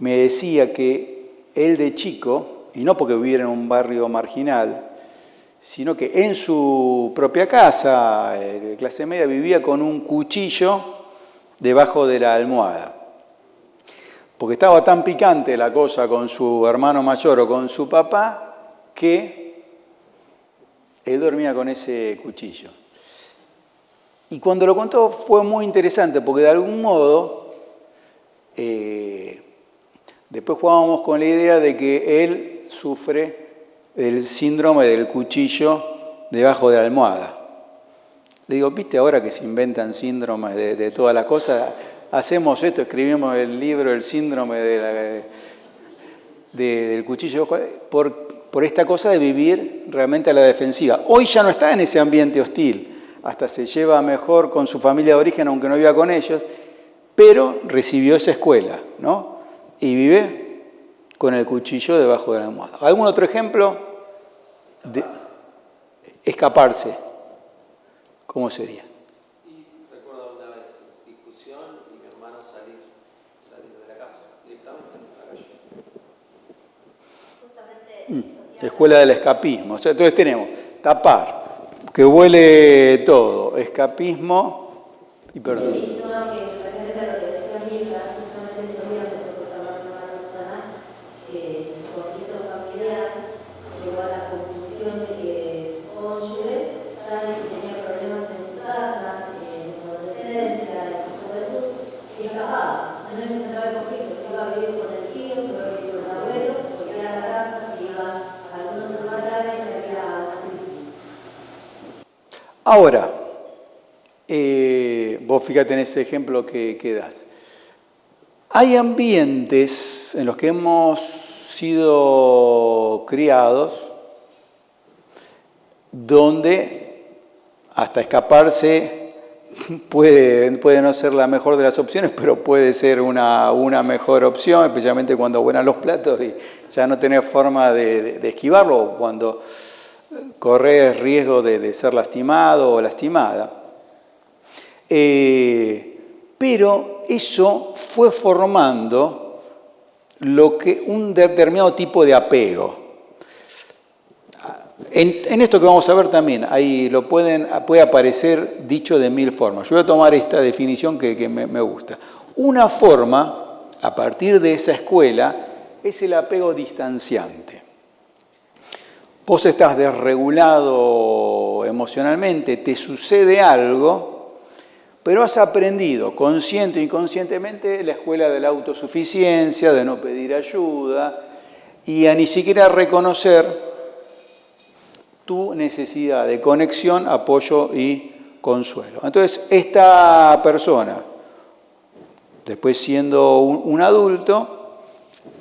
B: me decía que él de chico, y no porque viviera en un barrio marginal, sino que en su propia casa, de clase media, vivía con un cuchillo debajo de la almohada. Porque estaba tan picante la cosa con su hermano mayor o con su papá, que él dormía con ese cuchillo. Y cuando lo contó fue muy interesante, porque de algún modo, después jugábamos con la idea de que él sufre el síndrome del cuchillo debajo de la almohada. Le digo, ¿viste ahora que se inventan síndromes de todas las cosas? Hacemos esto, escribimos el libro, el síndrome del cuchillo por esta cosa de vivir realmente a la defensiva. Hoy ya no está en ese ambiente hostil, hasta se lleva mejor con su familia de origen, aunque no viva con ellos, pero recibió esa escuela, ¿no? Y vive con el cuchillo debajo de la almohada. ¿Algún otro ejemplo? Escaparse. ¿Cómo sería?
D: Y recuerdo una vez discusión y mi hermano salir de la casa directamente a la calle.
B: Escuela del escapismo. O sea, entonces tenemos tapar, que huele todo, escapismo y perdón.
E: Sí, no, que referente a lo que decía Mirta, justamente estos días me tocó charlar con una persona que su conflicto familiar llegó a la conclusión de que su cónyuge, tal vez que tenía problemas en su casa, en su adolescencia, en su juventud, y escapaba. No enfrentaba el conflicto, se iba a vivir con el tío, se iba a vivir con el abuelo, porque era la casa, se iba a algún otro lugar y había una crisis.
B: Ahora, vos fíjate en ese ejemplo que das. Hay ambientes en los que hemos sido criados donde hasta escaparse puede no ser la mejor de las opciones, pero puede ser una mejor opción, especialmente cuando vuelan los platos y ya no tenés forma de esquivarlo, cuando corres riesgo de ser lastimado o lastimada. Pero eso fue formando un determinado tipo de apego. En esto que vamos a ver también, ahí puede aparecer dicho de mil formas. Yo voy a tomar esta definición que me gusta. Una forma, a partir de esa escuela, es el apego distanciante. Vos estás desregulado emocionalmente, te sucede algo, pero has aprendido, consciente o inconscientemente, la escuela de la autosuficiencia, de no pedir ayuda, y a ni siquiera reconocer tu necesidad de conexión, apoyo y consuelo. Entonces, esta persona, después siendo un adulto,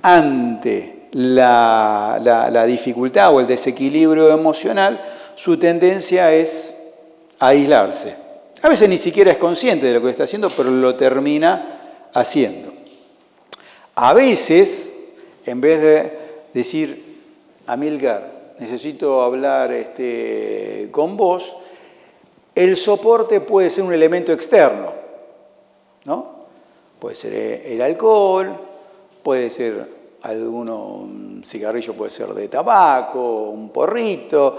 B: ante la dificultad o el desequilibrio emocional, su tendencia es a aislarse. A veces ni siquiera es consciente de lo que está haciendo, pero lo termina haciendo. A veces, en vez de decir, Amílcar, necesito hablar con vos, el soporte puede ser un elemento externo, ¿no? Puede ser el alcohol, puede ser un cigarrillo, puede ser de tabaco, un porrito.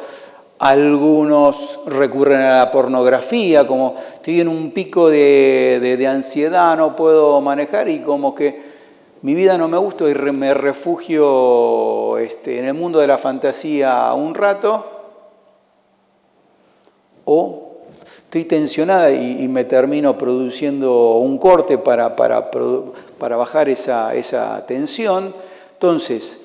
B: Algunos recurren a la pornografía, como estoy en un pico de ansiedad, no puedo manejar y como que mi vida no me gusta y me refugio en el mundo de la fantasía un rato, o estoy tensionada y me termino produciendo un corte para bajar esa tensión. Entonces,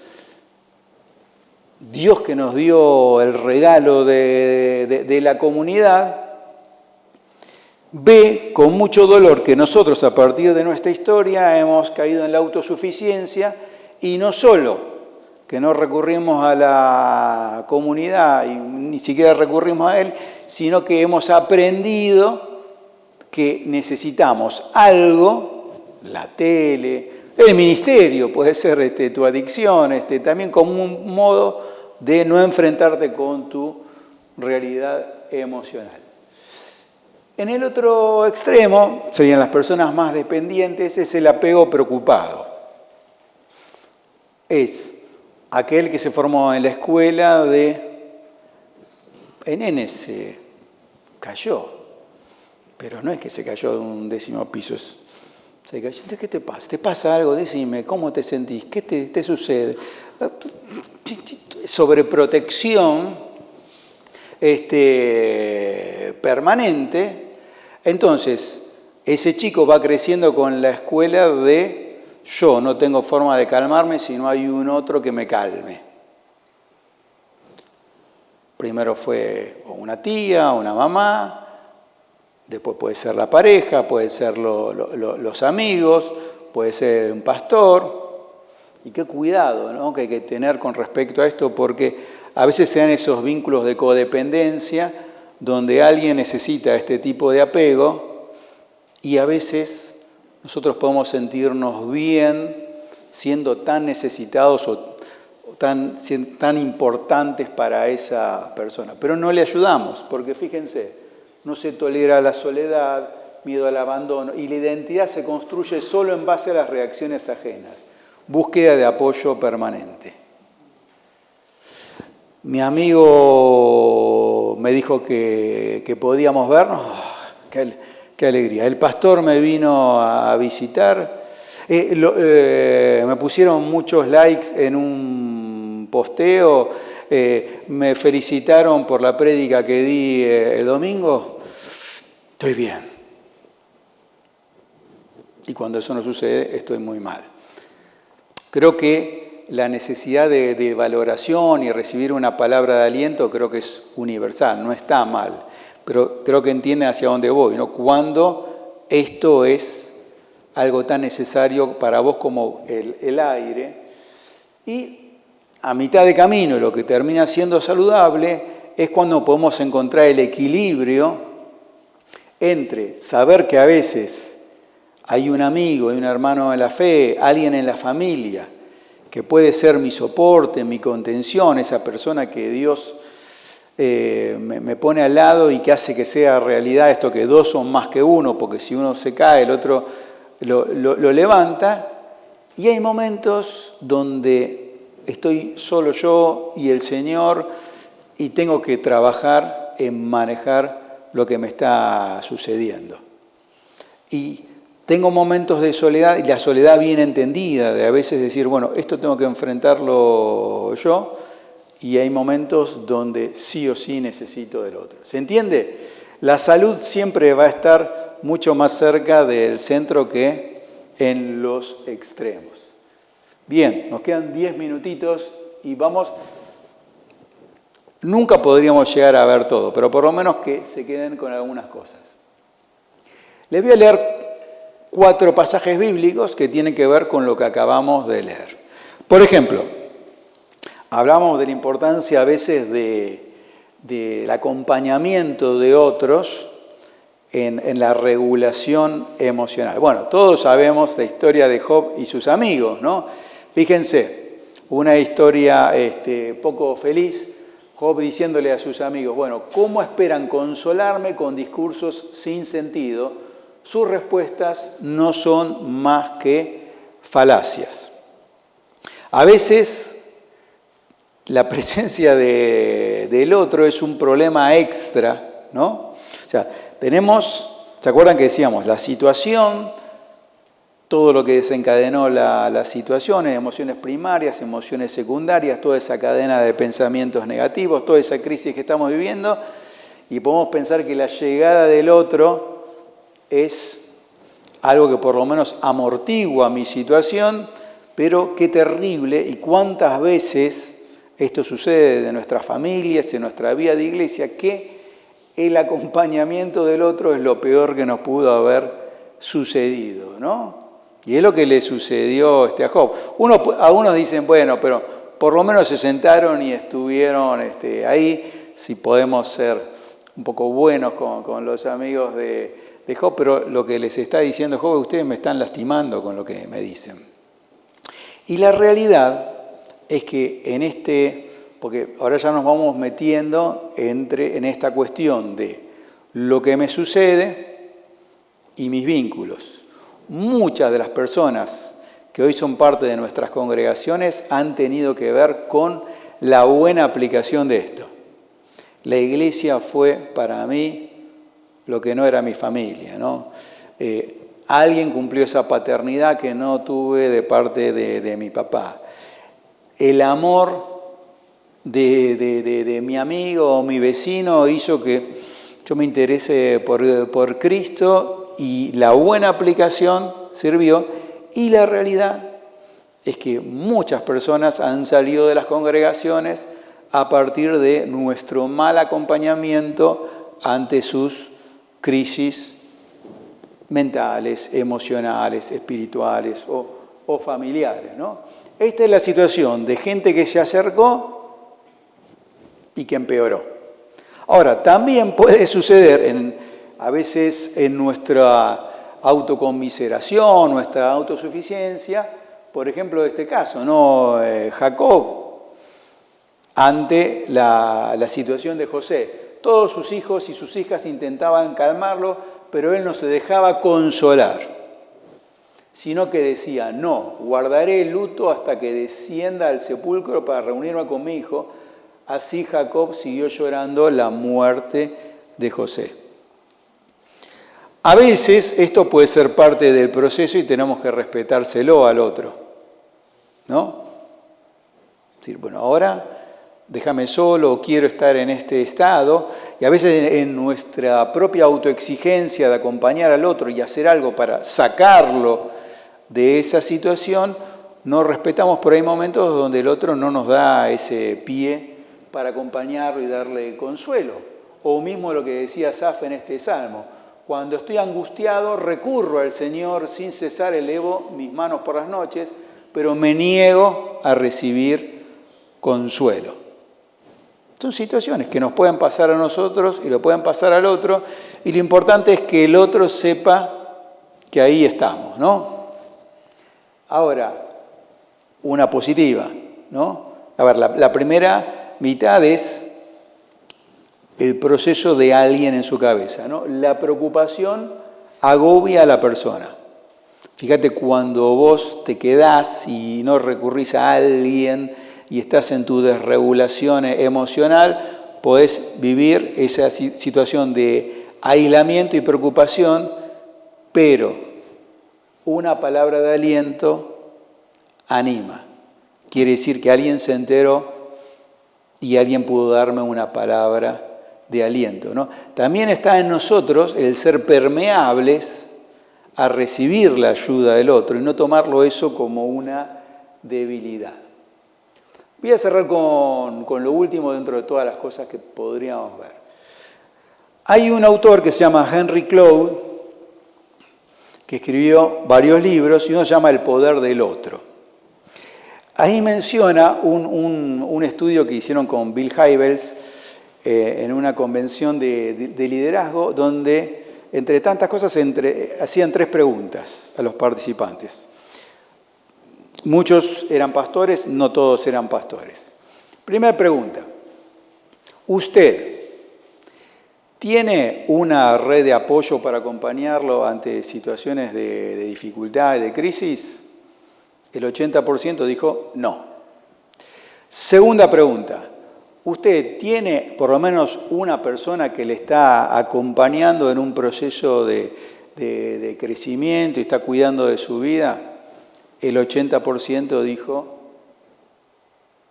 B: Dios que nos dio el regalo de la comunidad, ve con mucho dolor que nosotros a partir de nuestra historia hemos caído en la autosuficiencia y no solo que no recurrimos a la comunidad y ni siquiera recurrimos a Él, sino que hemos aprendido que necesitamos algo, la tele, el ministerio, puede ser tu adicción, también como un modo de no enfrentarte con tu realidad emocional. En el otro extremo, serían las personas más dependientes, es el apego preocupado. Es aquel que se formó en la escuela en nene se cayó, pero no es que se cayó de un 10º piso, se cayó. ¿Qué te pasa? ¿Te pasa algo? Decime, ¿cómo te sentís? ¿Qué te sucede? Sobreprotección permanente. Entonces, ese chico va creciendo con la escuela de yo no tengo forma de calmarme si no hay un otro que me calme. Primero fue una tía, una mamá, después puede ser la pareja, puede ser los amigos, puede ser un pastor. Y qué cuidado, ¿no?, que hay que tener con respecto a esto, porque a veces se dan esos vínculos de codependencia donde alguien necesita este tipo de apego y a veces nosotros podemos sentirnos bien siendo tan necesitados o tan importantes para esa persona. Pero no le ayudamos, porque fíjense, no se tolera la soledad, miedo al abandono, y la identidad se construye solo en base a las reacciones ajenas. Búsqueda de apoyo permanente. Mi amigo me dijo que podíamos vernos. Qué alegría. El pastor me vino a visitar. Me pusieron muchos likes en un posteo. Me felicitaron por la prédica que di el domingo. Estoy bien. Y cuando eso no sucede, estoy muy mal. Creo que la necesidad de valoración y recibir una palabra de aliento creo que es universal, no está mal, pero creo que entienden hacia dónde voy, ¿no? Cuando esto es algo tan necesario para vos como el aire, y a mitad de camino lo que termina siendo saludable es cuando podemos encontrar el equilibrio entre saber que a veces hay un amigo, hay un hermano en la fe, alguien en la familia que puede ser mi soporte, mi contención, esa persona que Dios me pone al lado y que hace que sea realidad esto que dos son más que uno, porque si uno se cae, el otro lo levanta. Y hay momentos donde estoy solo yo y el Señor y tengo que trabajar en manejar lo que me está sucediendo. Y tengo momentos de soledad, y la soledad bien entendida, de a veces decir, bueno, esto tengo que enfrentarlo yo, y hay momentos donde sí o sí necesito del otro. ¿Se entiende? La salud siempre va a estar mucho más cerca del centro que en los extremos. Bien, nos quedan 10 minutitos y vamos. Nunca podríamos llegar a ver todo, pero por lo menos que se queden con algunas cosas. Les voy a leer 4 pasajes bíblicos que tienen que ver con lo que acabamos de leer. Por ejemplo, hablamos de la importancia a veces del acompañamiento de otros en la regulación emocional. Bueno, todos sabemos la historia de Job y sus amigos, ¿no? Fíjense, una historia poco feliz, Job diciéndole a sus amigos, bueno, ¿cómo esperan consolarme con discursos sin sentido? Sus respuestas no son más que falacias. A veces la presencia del otro es un problema extra, ¿no? O sea, ¿se acuerdan que decíamos? La situación, todo lo que desencadenó la situación, emociones primarias, emociones secundarias, toda esa cadena de pensamientos negativos, toda esa crisis que estamos viviendo, y podemos pensar que la llegada del otro es algo que por lo menos amortigua mi situación, pero qué terrible y cuántas veces esto sucede de nuestras familias, en nuestra vida de iglesia, que el acompañamiento del otro es lo peor que nos pudo haber sucedido, ¿no? Y es lo que le sucedió a Job. Algunos dicen, bueno, pero por lo menos se sentaron y estuvieron ahí, si podemos ser un poco buenos con los amigos de Job, pero lo que les está diciendo Job, ustedes me están lastimando con lo que me dicen. Y la realidad es que porque ahora ya nos vamos metiendo en esta cuestión de lo que me sucede y mis vínculos. Muchas de las personas que hoy son parte de nuestras congregaciones han tenido que ver con la buena aplicación de esto. La iglesia fue para mí lo que no era mi familia, ¿no? Alguien cumplió esa paternidad que no tuve de parte de mi papá. El amor de mi amigo o mi vecino hizo que yo me interese por Cristo y la buena aplicación sirvió. Y la realidad es que muchas personas han salido de las congregaciones a partir de nuestro mal acompañamiento ante sus crisis mentales, emocionales, espirituales o familiares, ¿no? Esta es la situación de gente que se acercó y que empeoró. Ahora, también puede suceder a veces en nuestra autoconmiseración, nuestra autosuficiencia, por ejemplo, este caso, ¿no? Jacob, ante la situación de José. Todos sus hijos y sus hijas intentaban calmarlo, pero él no se dejaba consolar, sino que decía, no, guardaré el luto hasta que descienda al sepulcro para reunirme con mi hijo. Así Jacob siguió llorando la muerte de José. A veces esto puede ser parte del proceso y tenemos que respetárselo al otro, ¿no? Decir, bueno, ahora déjame solo, quiero estar en este estado, y a veces en nuestra propia autoexigencia de acompañar al otro y hacer algo para sacarlo de esa situación, no respetamos por ahí momentos donde el otro no nos da ese pie para acompañarlo y darle consuelo. O mismo lo que decía Asaf en este salmo, cuando estoy angustiado recurro al Señor sin cesar, elevo mis manos por las noches, pero me niego a recibir consuelo. Son situaciones que nos pueden pasar a nosotros y lo pueden pasar al otro, y lo importante es que el otro sepa que ahí estamos, ¿no? Ahora, una positiva, ¿no? A ver, la primera mitad es el proceso de alguien en su cabeza, ¿no? La preocupación agobia a la persona. Fíjate, cuando vos te quedás y no recurrís a alguien y estás en tu desregulación emocional, podés vivir esa situación de aislamiento y preocupación, pero una palabra de aliento anima. Quiere decir que alguien se enteró y alguien pudo darme una palabra de aliento, ¿no? También está en nosotros el ser permeables a recibir la ayuda del otro y no tomarlo eso como una debilidad. Voy a cerrar con lo último dentro de todas las cosas que podríamos ver. Hay un autor que se llama Henry Cloud, que escribió varios libros y uno se llama El poder del otro. Ahí menciona un estudio que hicieron con Bill Hybels en una convención de liderazgo, donde, entre tantas cosas, hacían 3 preguntas a los participantes. Muchos eran pastores, no todos eran pastores. Primera pregunta, ¿usted tiene una red de apoyo para acompañarlo ante situaciones de dificultad, de crisis? El 80% dijo no. Segunda pregunta, ¿usted tiene por lo menos una persona que le está acompañando en un proceso de crecimiento y está cuidando de su vida? El 80% dijo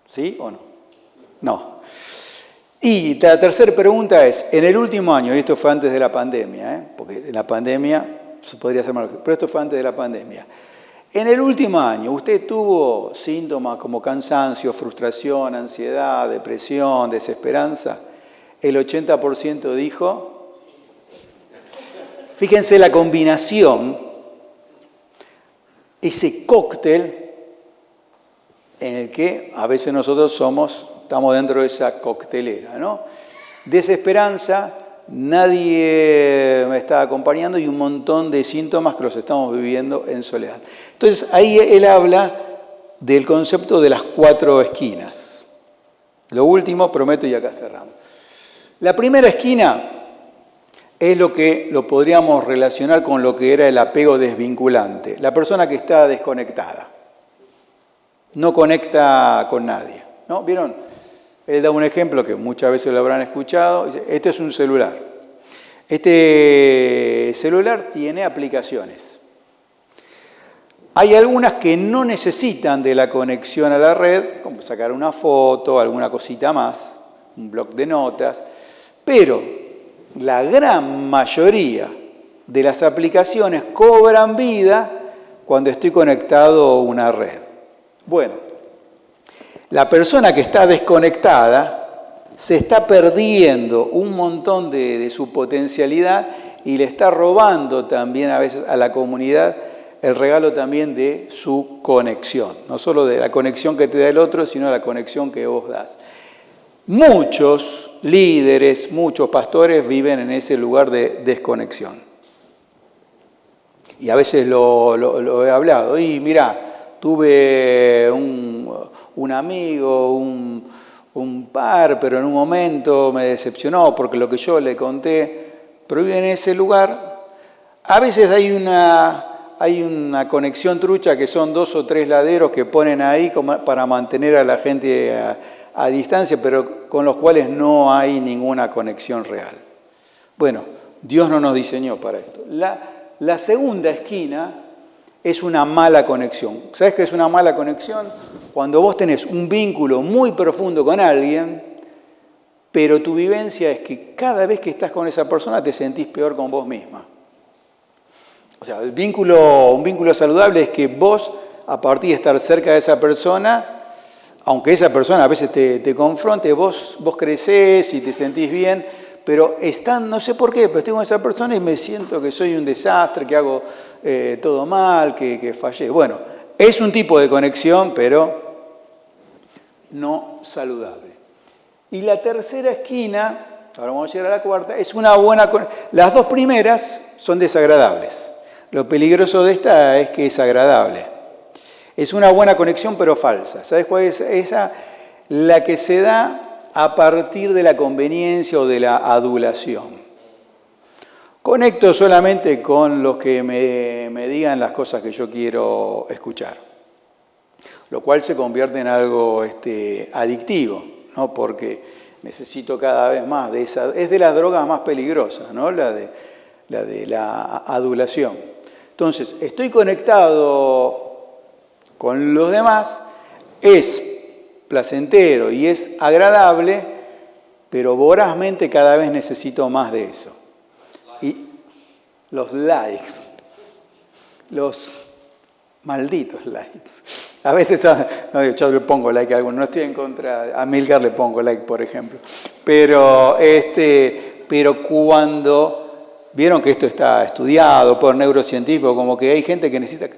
B: ¿sí o no? No. Y la tercera pregunta es, en el último año, y esto fue antes de la pandemia, porque en la pandemia se podría hacer mal, pero esto fue antes de la pandemia. En el último año, ¿usted tuvo síntomas como cansancio, frustración, ansiedad, depresión, desesperanza? El 80% dijo. Fíjense la combinación, ese cóctel en el que a veces nosotros estamos dentro de esa coctelera, ¿no? Desesperanza, nadie me está acompañando y un montón de síntomas que los estamos viviendo en soledad. Entonces ahí él habla del concepto de las 4 esquinas. Lo último, prometo, y acá cerramos. La primera esquina es lo que lo podríamos relacionar con lo que era el apego desvinculante. La persona que está desconectada, no conecta con nadie, ¿no? ¿Vieron? Él da un ejemplo que muchas veces lo habrán escuchado. Dice, este es un celular. Este celular tiene aplicaciones. Hay algunas que no necesitan de la conexión a la red, como sacar una foto, alguna cosita más, un bloc de notas, pero la gran mayoría de las aplicaciones cobran vida cuando estoy conectado a una red. Bueno, la persona que está desconectada se está perdiendo un montón de su potencialidad y le está robando también a veces a la comunidad el regalo también de su conexión. No solo de la conexión que te da el otro, sino la conexión que vos das. Muchos líderes, muchos pastores viven en ese lugar de desconexión. Y a veces lo he hablado. Y mirá, tuve un amigo, un par, pero en un momento me decepcionó porque lo que yo le conté, pero vive en ese lugar. A veces hay una conexión trucha que son 2 o 3 laderos que ponen ahí para mantener a la gente a distancia, pero con los cuales no hay ninguna conexión real. Bueno, Dios no nos diseñó para esto. La segunda esquina es una mala conexión. ¿Sabes qué es una mala conexión? Cuando vos tenés un vínculo muy profundo con alguien, pero tu vivencia es que cada vez que estás con esa persona te sentís peor con vos misma. O sea, un vínculo saludable es que vos, a partir de estar cerca de esa persona, aunque esa persona a veces te confronte, vos crecés y te sentís bien, pero no sé por qué, pero estoy con esa persona y me siento que soy un desastre, que hago todo mal, que fallé. Bueno, es un tipo de conexión, pero no saludable. Y la tercera esquina, ahora vamos a llegar a la cuarta, es una buena conexión. Las 2 primeras son desagradables. Lo peligroso de esta es que es agradable. Es una buena conexión, pero falsa. ¿Sabes cuál es esa? La que se da a partir de la conveniencia o de la adulación. Conecto solamente con los que me digan las cosas que yo quiero escuchar, lo cual se convierte en algo adictivo, ¿no? Porque necesito cada vez más de esa. Es de las drogas más peligrosas, ¿no? La de la adulación. Entonces, estoy conectado con los demás, es placentero y es agradable, pero vorazmente cada vez necesito más de eso. Y los likes, los malditos likes. A veces, no, yo le pongo like a alguno, no estoy en contra, a Milgar le pongo like, por ejemplo. Pero cuando vieron que esto está estudiado por neurocientíficos, como que hay gente que necesita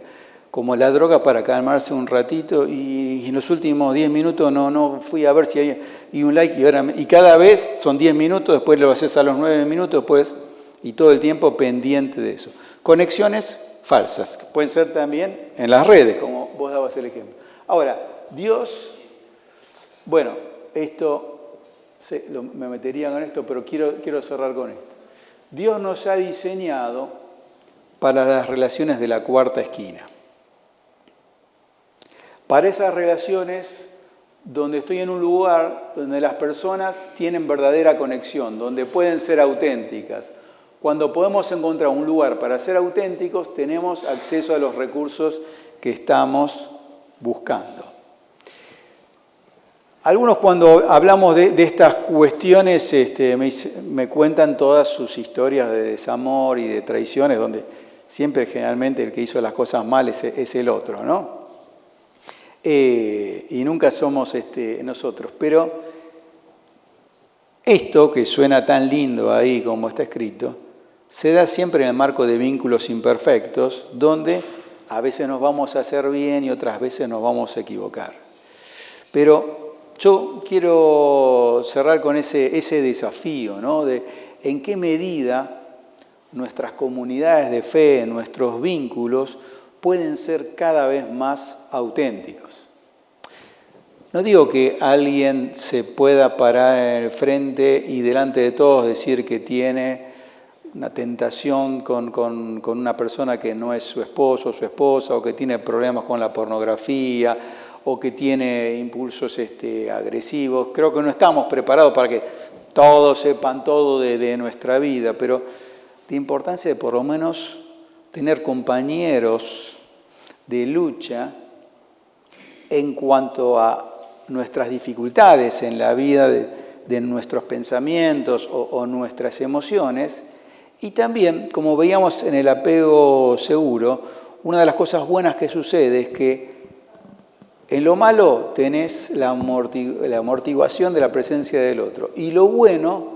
B: como la droga para calmarse un ratito y en los últimos 10 minutos no fui a ver si hay y un like y cada vez son 10 minutos, después lo haces a los 9 minutos, después y todo el tiempo pendiente de eso. Conexiones falsas, que pueden ser también en las redes, como vos dabas el ejemplo. Ahora, Dios, bueno, me metería con esto, pero quiero cerrar con esto. Dios nos ha diseñado para las relaciones de la cuarta esquina. Para esas relaciones donde estoy en un lugar donde las personas tienen verdadera conexión, donde pueden ser auténticas. Cuando podemos encontrar un lugar para ser auténticos, tenemos acceso a los recursos que estamos buscando. Algunos cuando hablamos de estas cuestiones me cuentan todas sus historias de desamor y de traiciones, donde siempre generalmente el que hizo las cosas mal es el otro, ¿no? Y nunca somos nosotros. Pero esto que suena tan lindo ahí como está escrito, se da siempre en el marco de vínculos imperfectos, donde a veces nos vamos a hacer bien y otras veces nos vamos a equivocar. Pero yo quiero cerrar con ese desafío, ¿no? De en qué medida nuestras comunidades de fe, nuestros vínculos, pueden ser cada vez más auténticos. No digo que alguien se pueda parar en el frente y delante de todos decir que tiene una tentación con una persona que no es su esposo o su esposa, o que tiene problemas con la pornografía, o que tiene impulsos agresivos. Creo que no estamos preparados para que todos sepan todo de nuestra vida, pero la importancia de por lo menos tener compañeros de lucha en cuanto a nuestras dificultades en la vida, de nuestros pensamientos o nuestras emociones. Y también, como veíamos en el apego seguro, una de las cosas buenas que sucede es que en lo malo tenés la amortiguación de la presencia del otro. Y lo bueno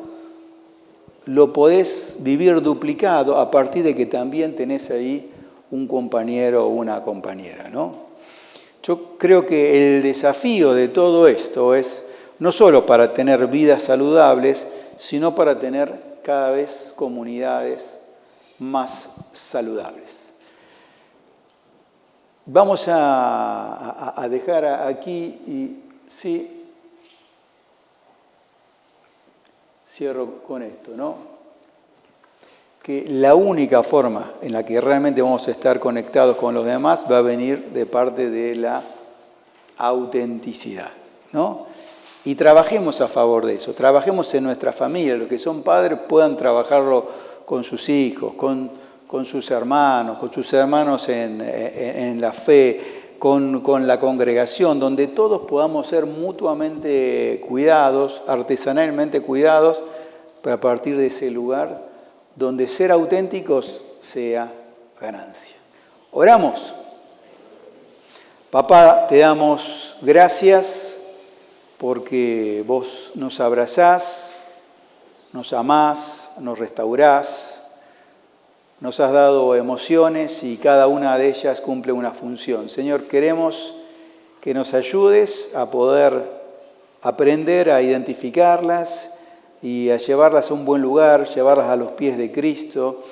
B: lo podés vivir duplicado a partir de que también tenés ahí un compañero o una compañera, ¿no? Yo creo que el desafío de todo esto es no solo para tener vidas saludables, sino para tener cada vez comunidades más saludables. Vamos a dejar aquí y sí, cierro con esto, ¿no? Que la única forma en la que realmente vamos a estar conectados con los demás va a venir de parte de la autenticidad, ¿no? Y trabajemos a favor de eso, trabajemos en nuestra familia, los que son padres puedan trabajarlo con sus hijos, con sus hermanos en la fe, con la congregación, donde todos podamos ser mutuamente cuidados, artesanalmente cuidados, pero a partir de ese lugar donde ser auténticos sea ganancia. Oramos. Papá, te damos gracias porque vos nos abrazás, nos amás, nos restaurás, nos has dado emociones y cada una de ellas cumple una función. Señor, queremos que nos ayudes a poder aprender a identificarlas y a llevarlas a un buen lugar, llevarlas a los pies de Cristo,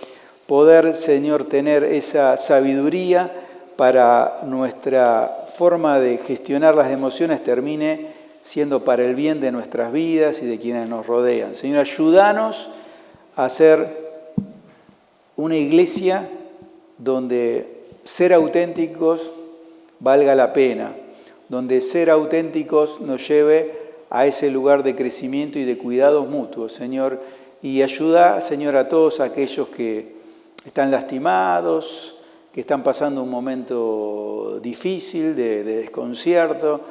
B: poder, Señor, tener esa sabiduría para nuestra forma de gestionar las emociones termine siendo para el bien de nuestras vidas y de quienes nos rodean. Señor, ayúdanos a ser una iglesia donde ser auténticos valga la pena, donde ser auténticos nos lleve a ese lugar de crecimiento y de cuidados mutuos, Señor. Y ayuda, Señor, a todos aquellos que están lastimados, que están pasando un momento difícil, de desconcierto,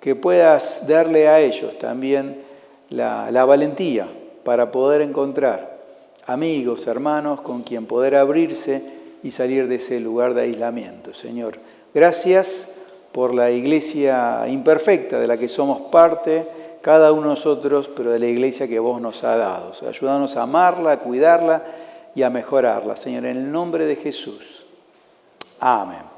B: que puedas darle a ellos también la valentía para poder encontrar amigos, hermanos, con quien poder abrirse y salir de ese lugar de aislamiento. Señor, gracias por la iglesia imperfecta de la que somos parte, cada uno de nosotros, pero de la iglesia que vos nos has dado. Ayúdanos a amarla, a cuidarla y a mejorarla. Señor, en el nombre de Jesús. Amén.